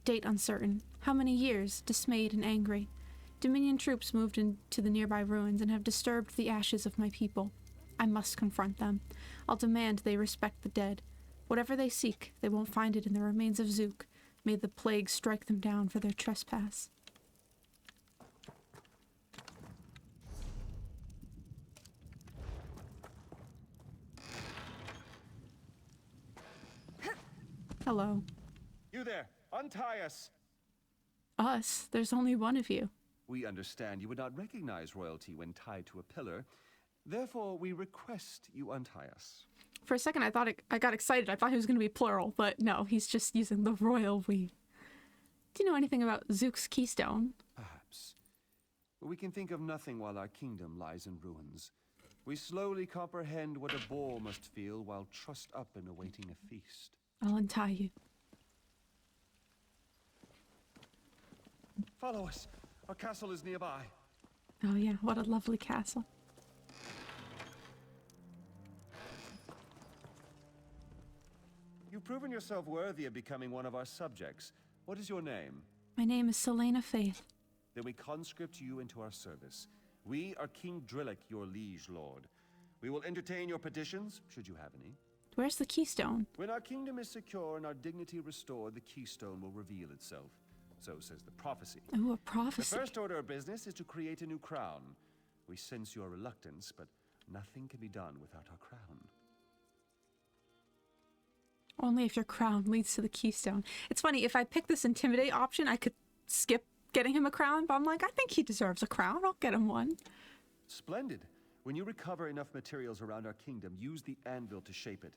Date uncertain. How many years? Dismayed and angry. Dominion troops moved into the nearby ruins and have disturbed the ashes of my people. I must confront them. I'll demand they respect the dead. Whatever they seek, they won't find it in the remains of Zook. May the plague strike them down for their trespass. Hello. You there! Untie us! Us? There's only one of you. We understand you would not recognize royalty when tied to a pillar. Therefore, we request you untie us. For a second, I got excited. I thought he was going to be plural, but no, he's just using the royal we. Do you know anything about Zook's keystone? Perhaps. But we can think of nothing while our kingdom lies in ruins. We slowly comprehend what a boar must feel while trussed up and awaiting a feast. I'll untie you. Follow us. Our castle is nearby. Oh yeah, what a lovely castle. You've proven yourself worthy of becoming one of our subjects. What is your name? My name is Selena Faith. Then we conscript you into our service. We are King Drillick, your liege lord. We will entertain your petitions, should you have any. Where's the keystone? When our kingdom is secure and our dignity restored, the keystone will reveal itself. So says the prophecy. Oh, a prophecy. The first order of business is to create a new crown. We sense your reluctance, but nothing can be done without our crown. Only if your crown leads to the keystone. It's funny, if I pick this intimidate option, I could skip getting him a crown, but I'm like, I think he deserves a crown. I'll get him one. Splendid. When you recover enough materials around our kingdom, use the anvil to shape it.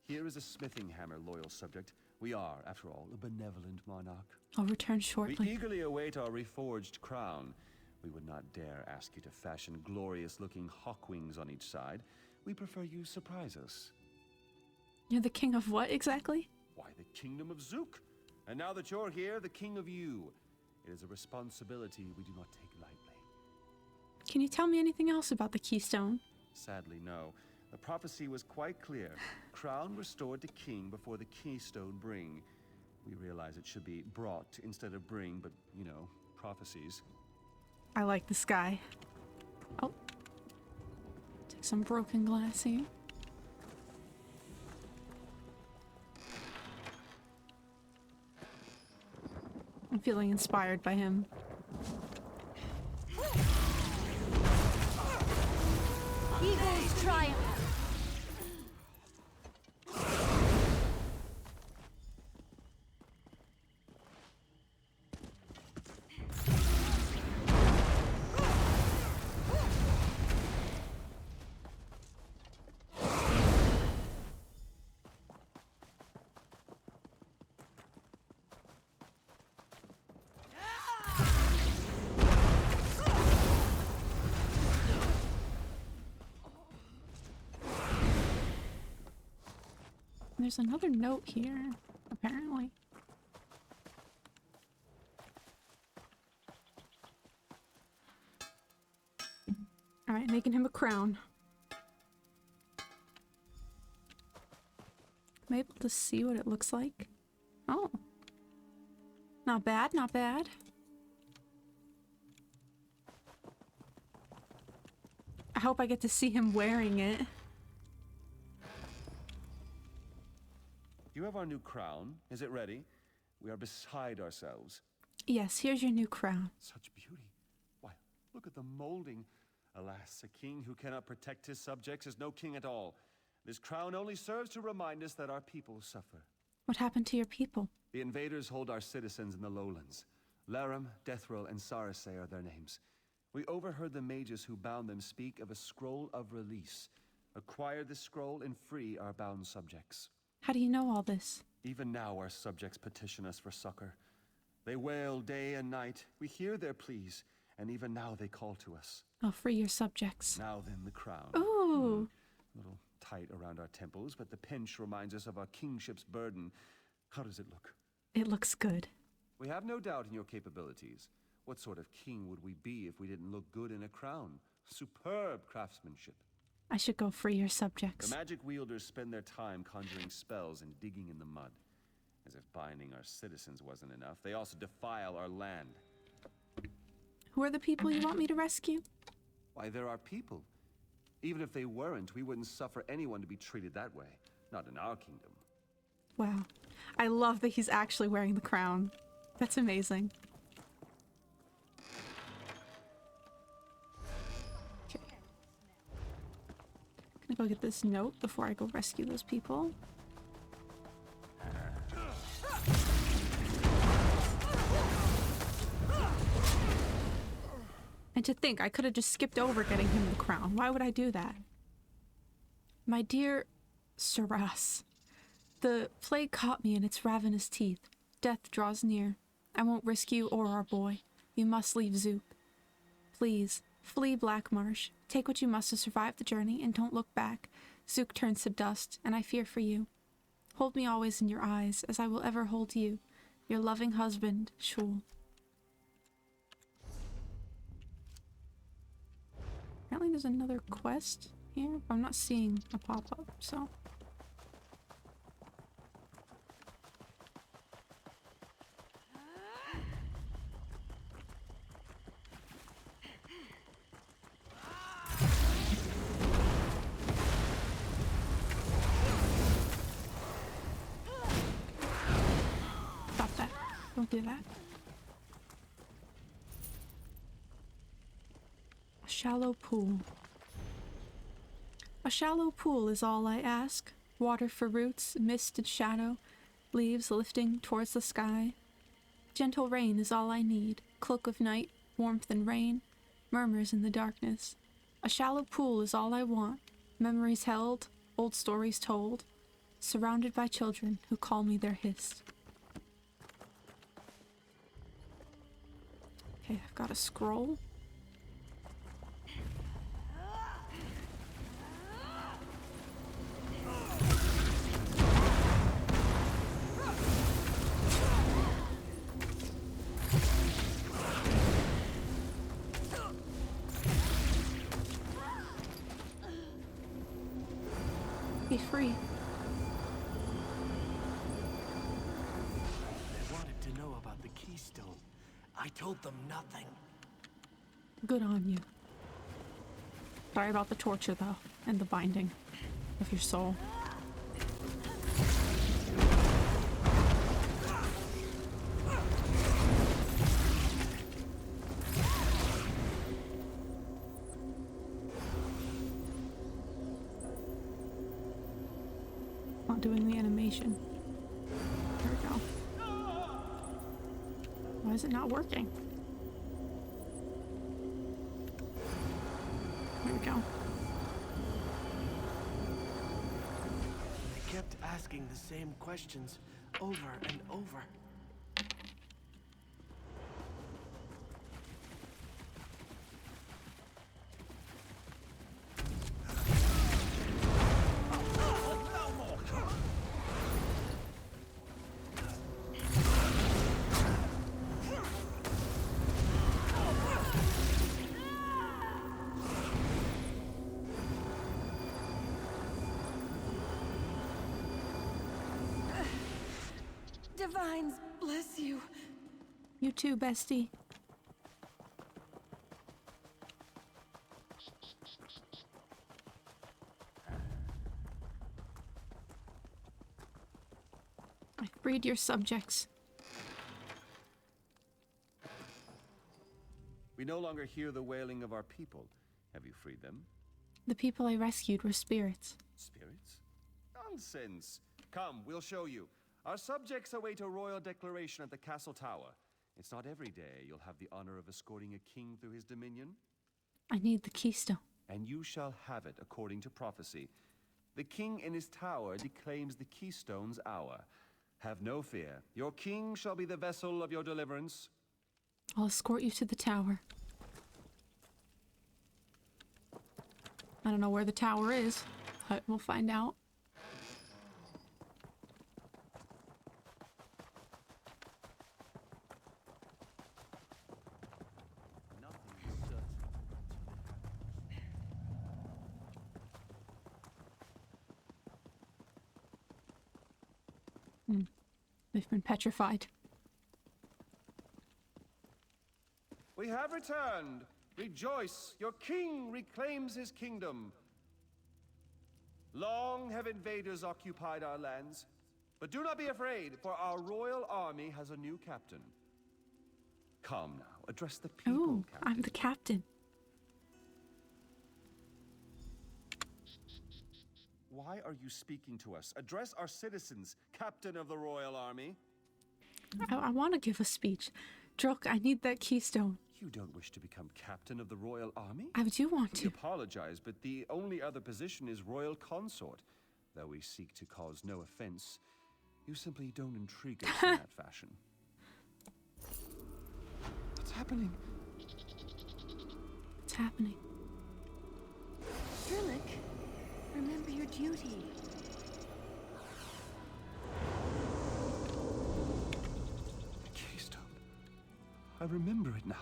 Here is a smithing hammer, loyal subject. We are, after all, a benevolent monarch. I'll return shortly. We eagerly await our reforged crown. We would not dare ask you to fashion glorious-looking hawk wings on each side. We prefer you surprise us. You're the king of what, exactly? Why, the kingdom of Zook. And now that you're here, the king of you. It is a responsibility we do not take lightly. Can you tell me anything else about the Keystone? Sadly, no. The prophecy was quite clear. Crown restored to king before the keystone bring. We realize it should be brought instead of bring, but, you know, prophecies. I like this guy. Oh. Take some broken glass here. I'm feeling inspired by him. Eagles triumph! There's another note here, apparently. Alright, making him a crown. Am I able to see what it looks like? Oh. Not bad, not bad. I hope I get to see him wearing it. You have our new crown. Is it ready? We are beside ourselves. Yes, here's your new crown. Such beauty. Why, look at the molding. Alas, a king who cannot protect his subjects is no king at all. This crown only serves to remind us that our people suffer. What happened to your people? The invaders hold our citizens in the lowlands. Laram, Deathril, and Sarase are their names. We overheard the mages who bound them speak of a scroll of release. Acquire this scroll and free our bound subjects. How do you know all this? Even now our subjects petition us for succor. They wail day and night. We hear their pleas, and even now they call to us. I'll free your subjects. Now then, the crown. Ooh! A little tight around our temples, but the pinch reminds us of our kingship's burden. How does it look? It looks good. We have no doubt in your capabilities. What sort of king would we be if we didn't look good in a crown? Superb craftsmanship. I should go free your subjects. The magic wielders spend their time conjuring spells and digging in the mud. As if binding our citizens wasn't enough, they also defile our land. Who are the people you want me to rescue? Why, they're our people. Even if they weren't, we wouldn't suffer anyone to be treated that way. Not in our kingdom. Wow. I love that he's actually wearing the crown. That's amazing. Okay. Gonna go get this note before I go rescue those people. And to think, I could have just skipped over getting him the crown. Why would I do that? My dear Saras, the plague caught me in its ravenous teeth. Death draws near. I won't risk you or our boy. You must leave Zoop. Please, flee Black Marsh. Take what you must to survive the journey and don't look back. Zook turns to dust, and I fear for you. Hold me always in your eyes, as I will ever hold you. Your loving husband, Shul. Apparently there's another quest here. I'm not seeing a pop-up, so... Stop that. Don't do that. A shallow pool. A shallow pool is all I ask. Water for roots, mist and shadow, leaves lifting towards the sky. Gentle rain is all I need. Cloak of night, warmth and rain, murmurs in the darkness. A shallow pool is all I want. Memories held, old stories told. surrounded by children who call me their hist. Okay, I've got a scroll. Be free. They wanted to know about the keystone. I told them nothing. Good on you. Sorry about the torture, though, and the binding of your soul. Not doing the animation. There we go. Why is it not working? There we go. They kept asking the same questions over and over. Divines, bless you. You too, bestie. I freed your subjects. We no longer hear the wailing of our people. Have you freed them? The people I rescued were spirits. Spirits? Nonsense. Come, we'll show you. Our subjects await a royal declaration at the castle tower. It's not every day you'll have the honor of escorting a king through his dominion. I need the keystone. And you shall have it according to prophecy. The king in his tower declaims the keystone's hour. Have no fear. Your king shall be the vessel of your deliverance. I'll escort you to the tower. I don't know where the tower is, but we'll find out. They've been petrified. We have returned. Rejoice, your king reclaims his kingdom. Long have invaders occupied our lands, but do not be afraid, for our royal army has a new captain. Come now, address the people, Oh, Captain. I'm the captain. Why are you speaking to us? Address our citizens, captain of the royal army. I want to give a speech. Druk, I need that keystone. You don't wish to become captain of the royal army? I do want We to. apologize, but the only other position is royal consort. Though we seek to cause no offense, you simply don't intrigue us in that fashion. What's happening? What's happening? Drillick, remember your duty. The keystone. I remember it now.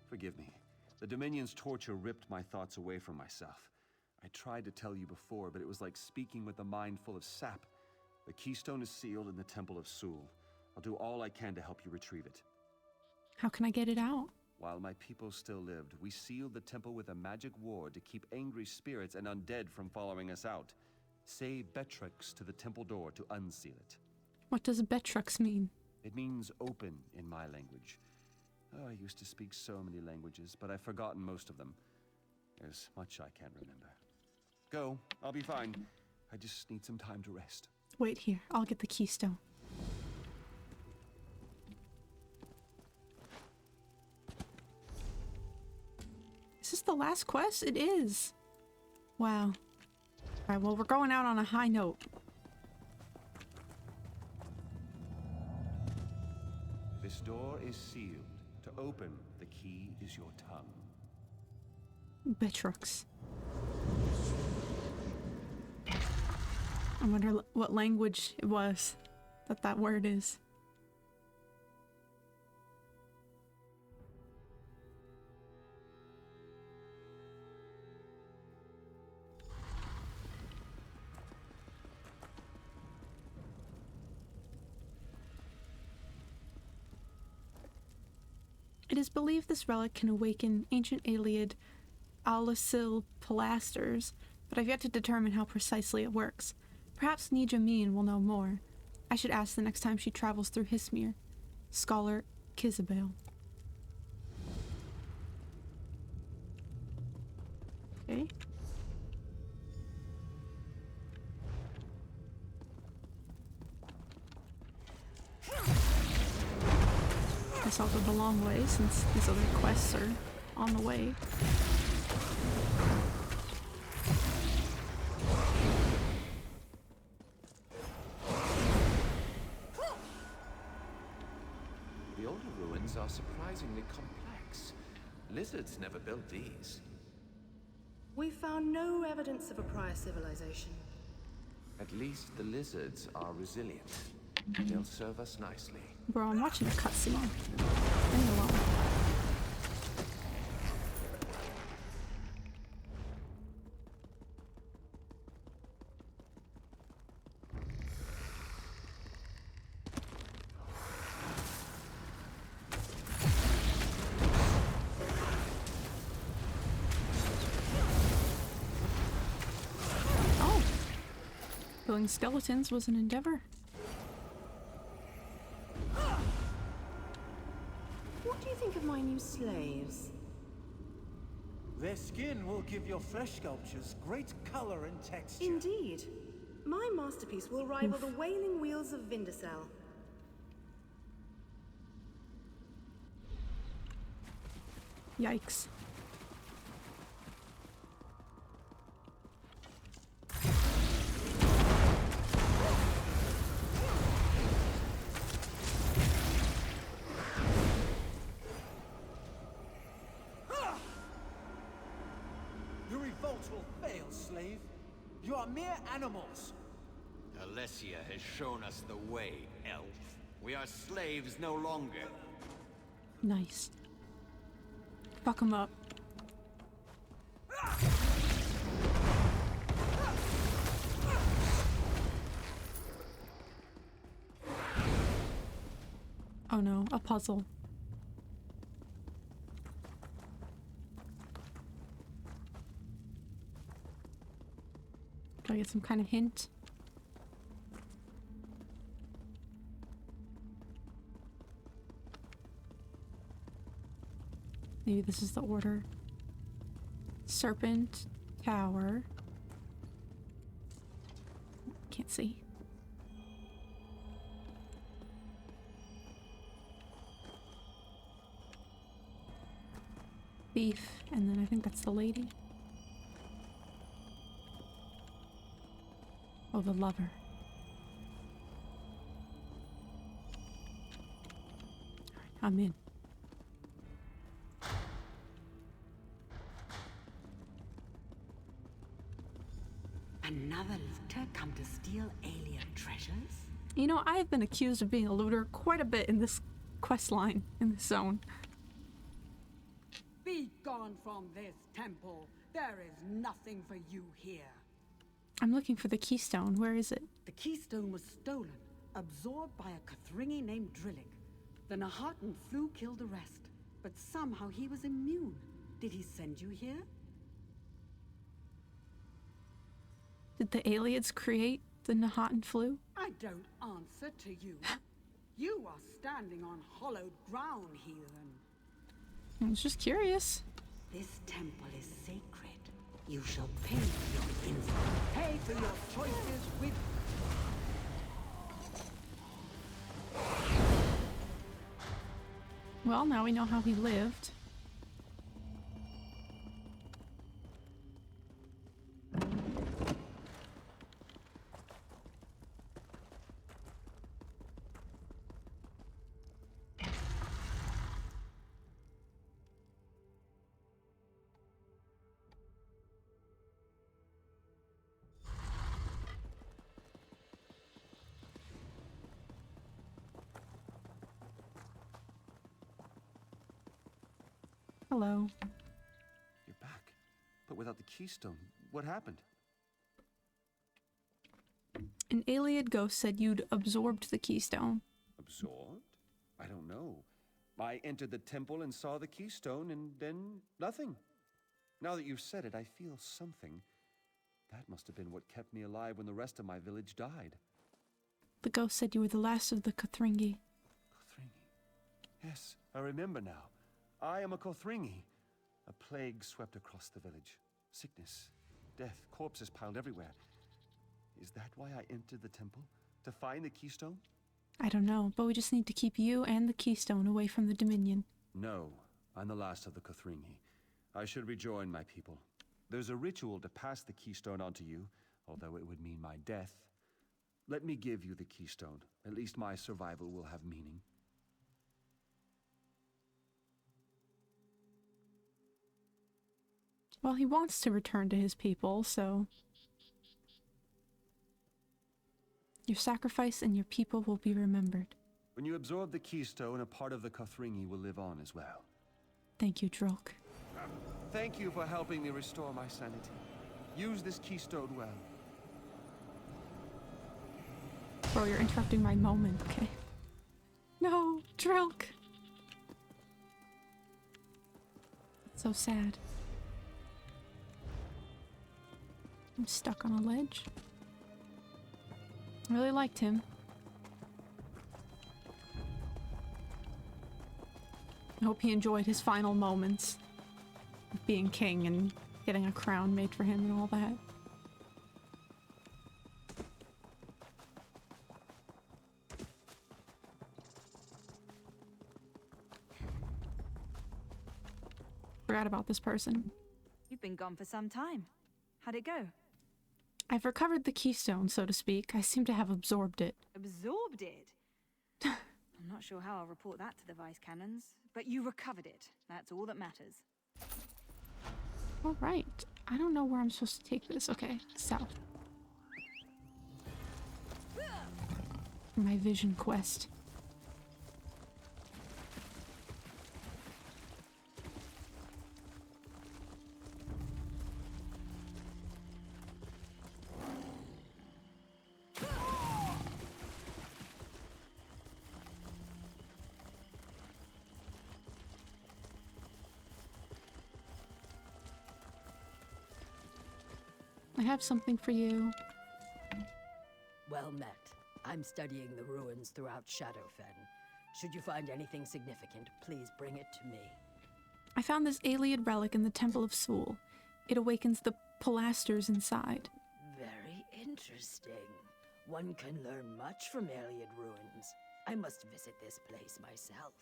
Forgive me. The Dominion's torture ripped my thoughts away from myself. I tried to tell you before, but it was like speaking with a mind full of sap. The keystone is sealed in the Temple of Sul. I'll do all I can to help you retrieve it. How can I get it out? While my people still lived, we sealed the temple with a magic ward to keep angry spirits and undead from following us out. Say Betrix to the temple door to unseal it. What does Betrux mean? It means open in my language. Oh, I used to speak so many languages, but I've forgotten most of them. There's much I can't remember. Go, I'll be fine. I just need some time to rest. Wait here, I'll get the keystone. Is this the last quest? It is. Wow, Alright, well, we're going out on a high note. This door is sealed. To open, the key is your tongue. Bitrux. I wonder what language it was that word is. It is believed this relic can awaken ancient Aliad Alisil pilasters, but I've yet to determine how precisely it works. Perhaps Nijamin will know more. I should ask the next time she travels through Hismir. Scholar Kizabel. Okay. Guess I'll go the long way since these other quests are on the way. The older ruins are surprisingly complex. Lizards never built these. We found no evidence of a prior civilization. At least the lizards are resilient. They'll serve us nicely. Bro, I'm watching a cutscene. Leave me alone. Oh. Killing skeletons was an endeavor. What do you think of my new slaves? Their skin will give your flesh sculptures great color and texture. Indeed. My masterpiece will rival the wailing wheels of Vindicel. Yikes. Your revolt will fail, slave. You are mere animals. Alessia has shown us the way, elf. We are slaves no longer. Nice. Fuck him up. Oh no, a puzzle. Do I get some kind of hint? Maybe this is the order. Serpent Tower. Can't see. Thief, and then I think that's the lady. Oh, the lover. Alright, I'm in. Another looter come to steal alien treasures? You know, I have been accused of being a looter quite a bit in this quest line, in this zone. Be gone from this temple. There is nothing for you here. I'm looking for the keystone. Where is it? The keystone was stolen, absorbed by a Kathringi named Drillick. The Nahatan flu killed the rest, but somehow he was immune. Did he send you here? Did the Aliads create the Nahatan flu? I don't answer to you. You are standing on hollowed ground, heathen. I was just curious. This temple is sacred. You shall pay for your insult. Pay for your choices with... Well, now we know how he lived. Hello. You're back. But without the keystone, what happened? An Iliad ghost said you'd absorbed the keystone. Absorbed? I don't know. I entered the temple and saw the keystone, and then nothing. Now that you've said it, I feel something. That must have been what kept me alive when the rest of my village died. The ghost said you were the last of the Kothringi. Kothringi? Yes, I remember now. I am a Kothringi. A plague swept across the village. Sickness, death, corpses piled everywhere. Is that why I entered the temple? To find the keystone? I don't know, but we just need to keep you and the keystone away from the Dominion. No, I'm the last of the Kothringi. I should rejoin my people. There's a ritual to pass the keystone on to you, although it would mean my death. Let me give you the keystone. At least my survival will have meaning. Well, he wants to return to his people, so... Your sacrifice and your people will be remembered. When you absorb the keystone, a part of the Kothringi will live on as well. Thank you, Drilk. Thank you for helping me restore my sanity. Use this keystone well. Bro, you're interrupting my moment, okay? No, Drilk! It's so sad. I'm stuck on a ledge. I really liked him. I hope he enjoyed his final moments of being king and getting a crown made for him and all that. Forgot about this person. You've been gone for some time. How'd it go? I've recovered the keystone, so to speak. I seem to have absorbed it. Absorbed it? I'm not sure how I'll report that to the Vice Cannons, but you recovered it. That's all that matters. All right. I don't know where I'm supposed to take this. Okay, south. For my vision quest. I have something for you. Well met. I'm studying the ruins throughout Shadowfen. Should you find anything significant, please bring it to me. I found this Iliad relic in the Temple of Sul. It awakens the pilasters inside. Very interesting. One can learn much from Iliad ruins. I must visit this place myself.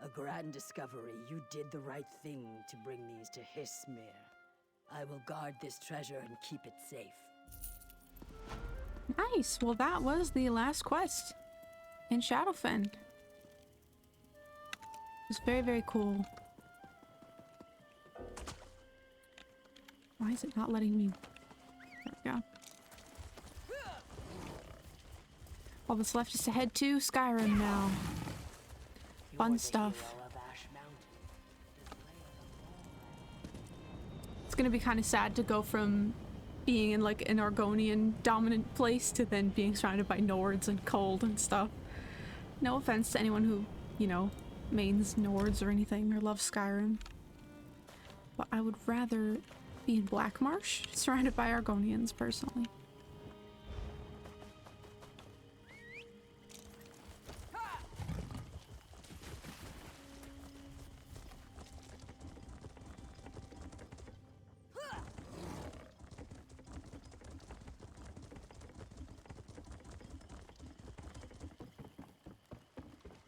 A grand discovery. You did the right thing to bring these to Hismir. I will guard this treasure and keep it safe. Nice. Well, that was the last quest in Shadowfen. It was very, very cool. Why is it not letting me? There we go. All that's left is to head to Skyrim now. Fun stuff. It's gonna be kind of sad to go from being in like an Argonian dominant place to then being surrounded by Nords and cold and stuff. No offense to anyone who, you know, mains Nords or anything or loves Skyrim. But I would rather be in Blackmarsh surrounded by Argonians personally.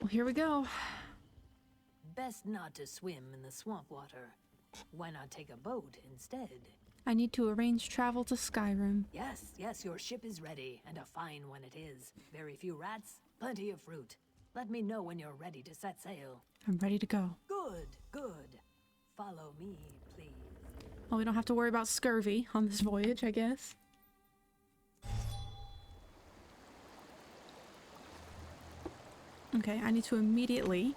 Well, here we go. Best not to swim in the swamp water. Why not take a boat instead? I need to arrange travel to Skyrim. Yes, your ship is ready, and a fine one it is. Very few rats, plenty of fruit. Let me know when you're ready to set sail. I'm ready to go. Good. Follow me, please. Well, we don't have to worry about scurvy on this voyage, I guess. Okay, I need to immediately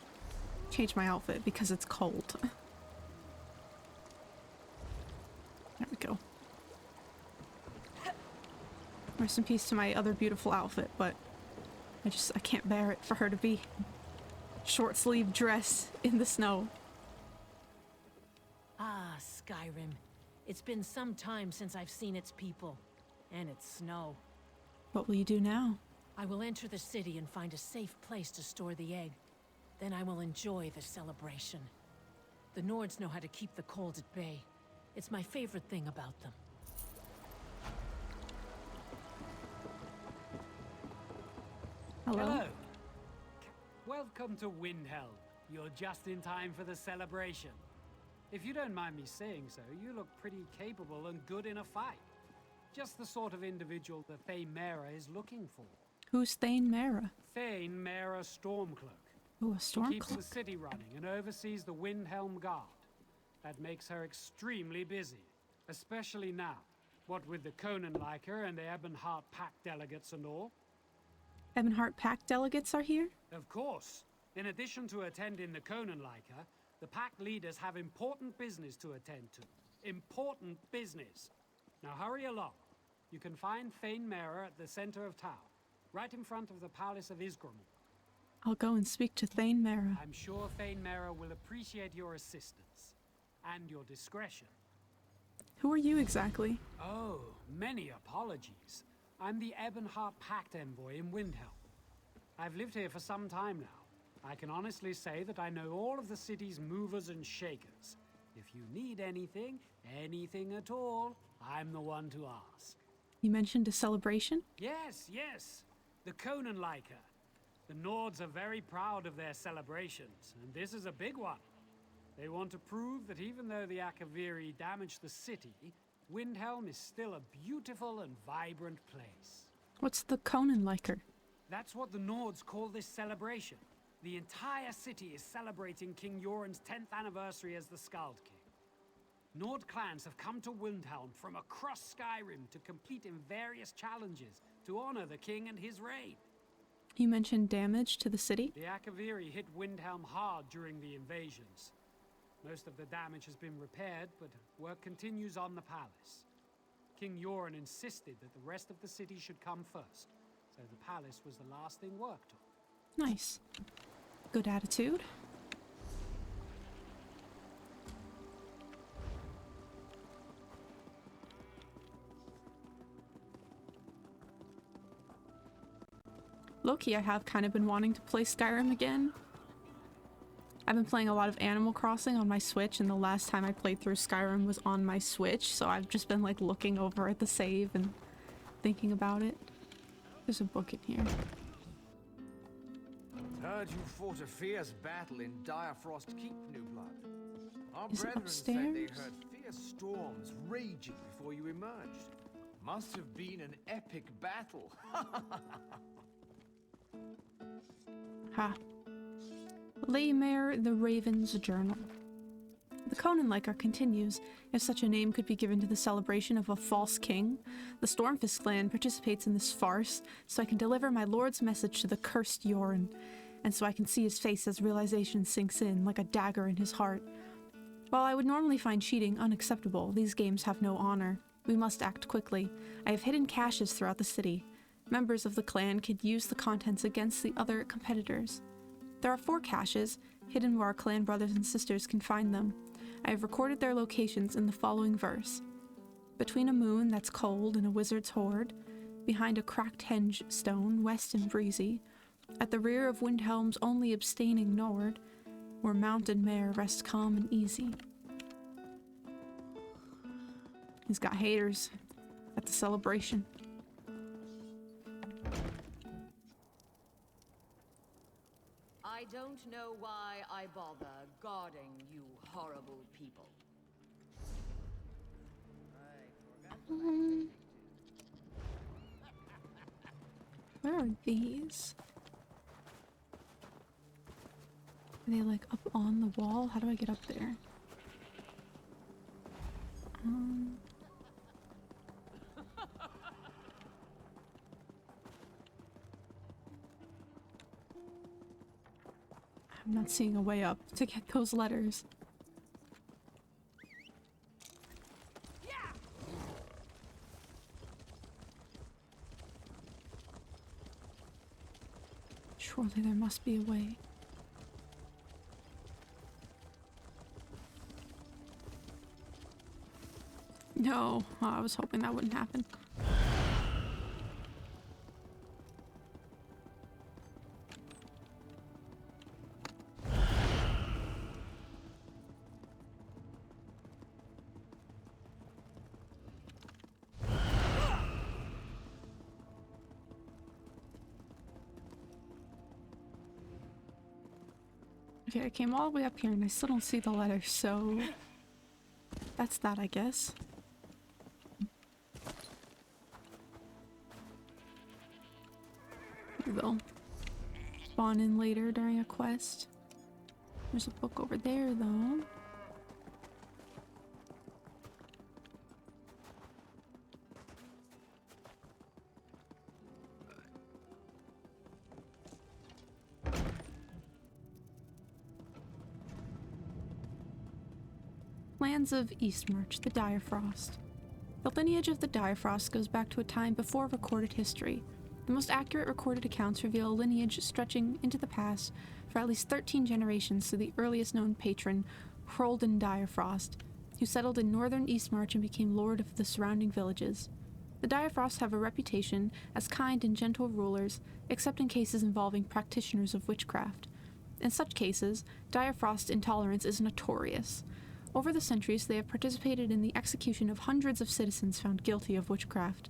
change my outfit because it's cold. we go. Rest in peace to my other beautiful outfit, but I can't bear it for her to be short-sleeved dress in the snow. Ah, Skyrim. It's been some time since I've seen its people. And its snow. What will you do now? I will enter the city and find a safe place to store the egg. Then I will enjoy the celebration. The Nords know how to keep the cold at bay. It's my favorite thing about them. Hello. Welcome to Windhelm. You're just in time for the celebration. If you don't mind me saying so, you look pretty capable and good in a fight. Just the sort of individual that Thane Mera is looking for. Who's Thane Mera? Thane Mera Stormcloak. Oh, a Stormcloak. She keeps the city running and oversees the Windhelm Guard. That makes her extremely busy, especially now. What with the Conanliker and the Ebonheart Pack delegates and all. Ebonheart Pack delegates are here? Of course. In addition to attending the Conanliker, the pack leaders have important business to attend to. Important business. Now hurry along. You can find Thane Mera at the center of town, right in front of the Palace of Isgramor. I'll go and speak to Thane Mera. I'm sure Thane Mera will appreciate your assistance and your discretion. Who are you exactly? Oh, many apologies. I'm the Ebonheart Pact envoy in Windhelm. I've lived here for some time now. I can honestly say that I know all of the city's movers and shakers. If you need anything, anything at all, I'm the one to ask. You mentioned a celebration? Yes, yes. The Conanliker. The Nords are very proud of their celebrations, and this is a big one. They want to prove that even though the Akaviri damaged the city, Windhelm is still a beautiful and vibrant place. What's the Conanliker? That's what the Nords call this celebration. The entire city is celebrating King Yoren's 10th anniversary as the Skald King. Nord clans have come to Windhelm from across Skyrim to compete in various challenges to honor the king and his reign. You mentioned damage to the city? The Akaviri hit Windhelm hard during the invasions. Most of the damage has been repaired, but work continues on the palace. King Yoren insisted that the rest of the city should come first, so the palace was the last thing worked on. Nice. Good attitude. Low-key, I have kind of been wanting to play Skyrim again. I've been playing a lot of Animal Crossing on my Switch, and the last time I played through Skyrim was on my Switch, so I've just been like looking over at the save and thinking about it. There's a book in here. Heard you fought a fierce battle in Direfrost Keep, New Blood. Our Is it brethren said they upstairs? heard fierce storms raging before you emerged. Must have been an epic battle. Ha. Laymare the Raven's Journal. The Conanliker continues. If such a name could be given to the celebration of a false king, the Stormfist clan participates in this farce so I can deliver my lord's message to the cursed Yoren, and so I can see his face as realization sinks in like a dagger in his heart. While I would normally find cheating unacceptable, these games have no honor. We must act quickly. I have hidden caches throughout the city. Members of the clan could use the contents against the other competitors. There are 4 caches, hidden where our clan brothers and sisters can find them. I have recorded their locations in the following verse. Between a moon that's cold and a wizard's hoard, behind a cracked henge stone, west and breezy, at the rear of Windhelm's only abstaining Nord, where mountain mare rests calm and easy. He's got haters at the celebration. I don't know why I bother guarding you horrible people. Where are these? Are they like up on the wall? How do I get up there? I'm not seeing a way up to get those letters. Surely there must be a way. No, oh, I was hoping that wouldn't happen. Okay, I came all the way up here and I still don't see the letter, so that's that, I guess. Maybe they'll spawn in later during a quest. There's a book over there, though. Lands of Eastmarch, the Direfrost. The lineage of the Direfrost goes back to a time before recorded history. The most accurate recorded accounts reveal a lineage stretching into the past for at least 13 generations to the earliest known patron, Hroldan Direfrost, who settled in northern Eastmarch and became lord of the surrounding villages. The Direfrost have a reputation as kind and gentle rulers, except in cases involving practitioners of witchcraft. In such cases, Direfrost intolerance is notorious. Over the centuries, they have participated in the execution of hundreds of citizens found guilty of witchcraft.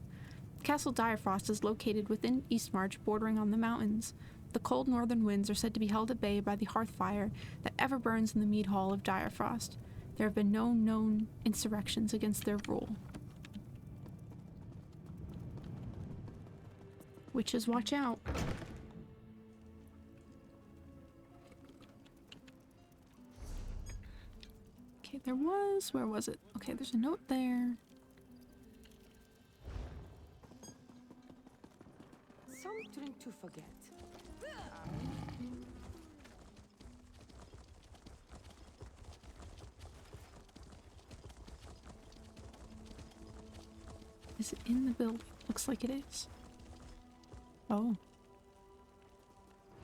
Castle Direfrost is located within Eastmarch, bordering on the mountains. The cold northern winds are said to be held at bay by the hearth fire that ever burns in the mead hall of Direfrost. There have been no known insurrections against their rule. Witches, watch out. Okay, there was... where was it? Okay, there's a note there. Something to forget. Is it in the building? Looks like it is. Oh.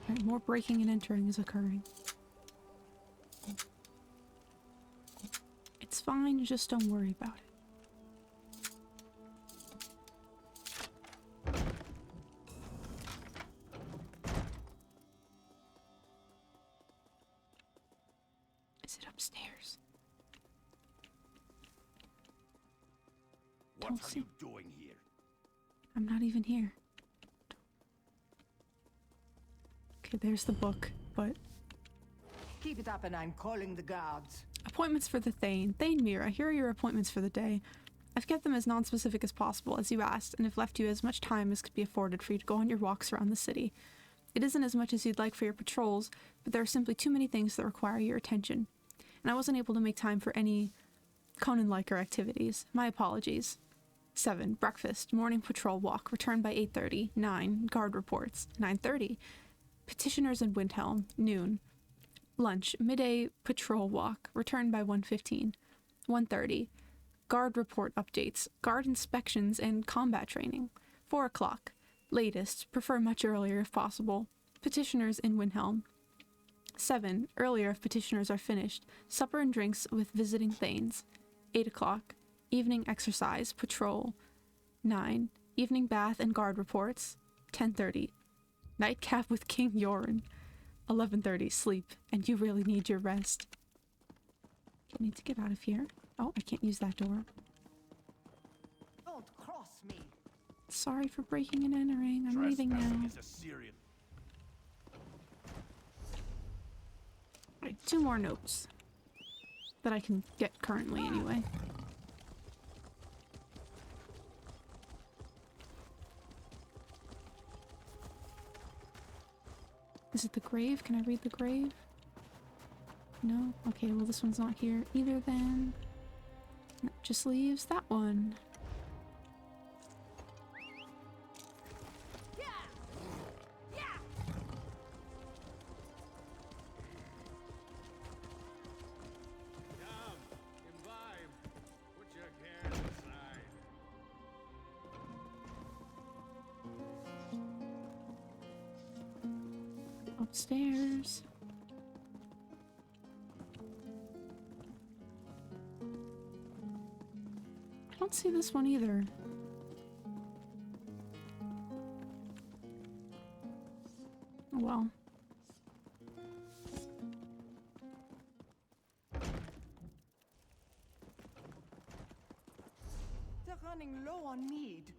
Alright, more breaking and entering is occurring. It's fine, just don't worry about it. Is it upstairs? What are you doing here? I'm not even here. Okay, there's the book, but... Keep it up and I'm calling the guards. Appointments for the Thane. Thane Mira, here are your appointments for the day. I've kept them as non-specific as possible, as you asked, and have left you as much time as could be afforded for you to go on your walks around the city. It isn't as much as you'd like for your patrols, but there are simply too many things that require your attention. And I wasn't able to make time for any Conan-liker activities. My apologies. 7. Breakfast. Morning patrol walk. Return by 8:30. 9. Guard reports. 9:30. Petitioners in Windhelm. Noon. Lunch. Midday patrol walk. Return by 1:15. 1:30. Guard report updates. Guard inspections and combat training. 4 o'clock. Latest. Prefer much earlier if possible. Petitioners in Windhelm. 7. Earlier if petitioners are finished. Supper and drinks with visiting Thanes. 8 o'clock. Evening exercise, patrol. 9. Evening bath and guard reports. 10:30. Nightcap with King Yoren. 11:30. Sleep, and you really need your rest. I need to get out of here. Oh, I can't use that door. Don't cross me. Sorry for breaking and entering. I'm leaving now. Alright, 2 more notes. That I can get currently anyway. Is it the grave? Can I read the grave? No? Okay, well this one's not here either then. That just leaves that one. Stairs. I don't see this one either. Oh well. They're running low on mead.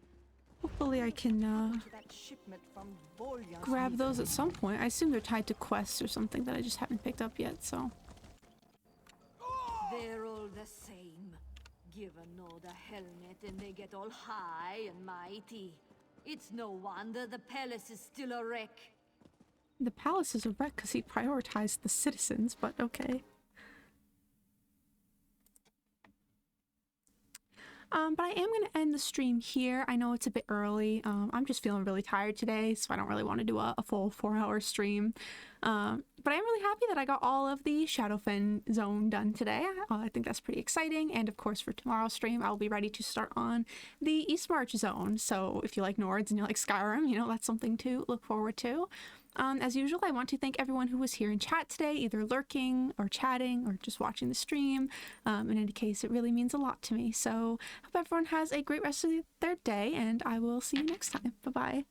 Hopefully I can To that shipment from Volya's grab mead. those at some point. I assume they're tied to quests or something that I just haven't picked up yet, so. They're all the same. Give an order helmet and they get all high and mighty. It's no wonder the palace is still a wreck. The palace is a wreck because he prioritized the citizens, but okay. But I am going to end the stream here. I know it's a bit early. I'm just feeling really tired today, so I don't really want to do a full 4-hour stream. But I'm really happy that I got all of the Shadowfen zone done today. I think that's pretty exciting. And of course, for tomorrow's stream, I'll be ready to start on the Eastmarch zone. So if you like Nords and you like Skyrim, you know, that's something to look forward to. As usual, I want to thank everyone who was here in chat today, either lurking or chatting or just watching the stream. In any case, it really means a lot to me. So hope everyone has a great rest of their day, and I will see you next time. Bye-bye.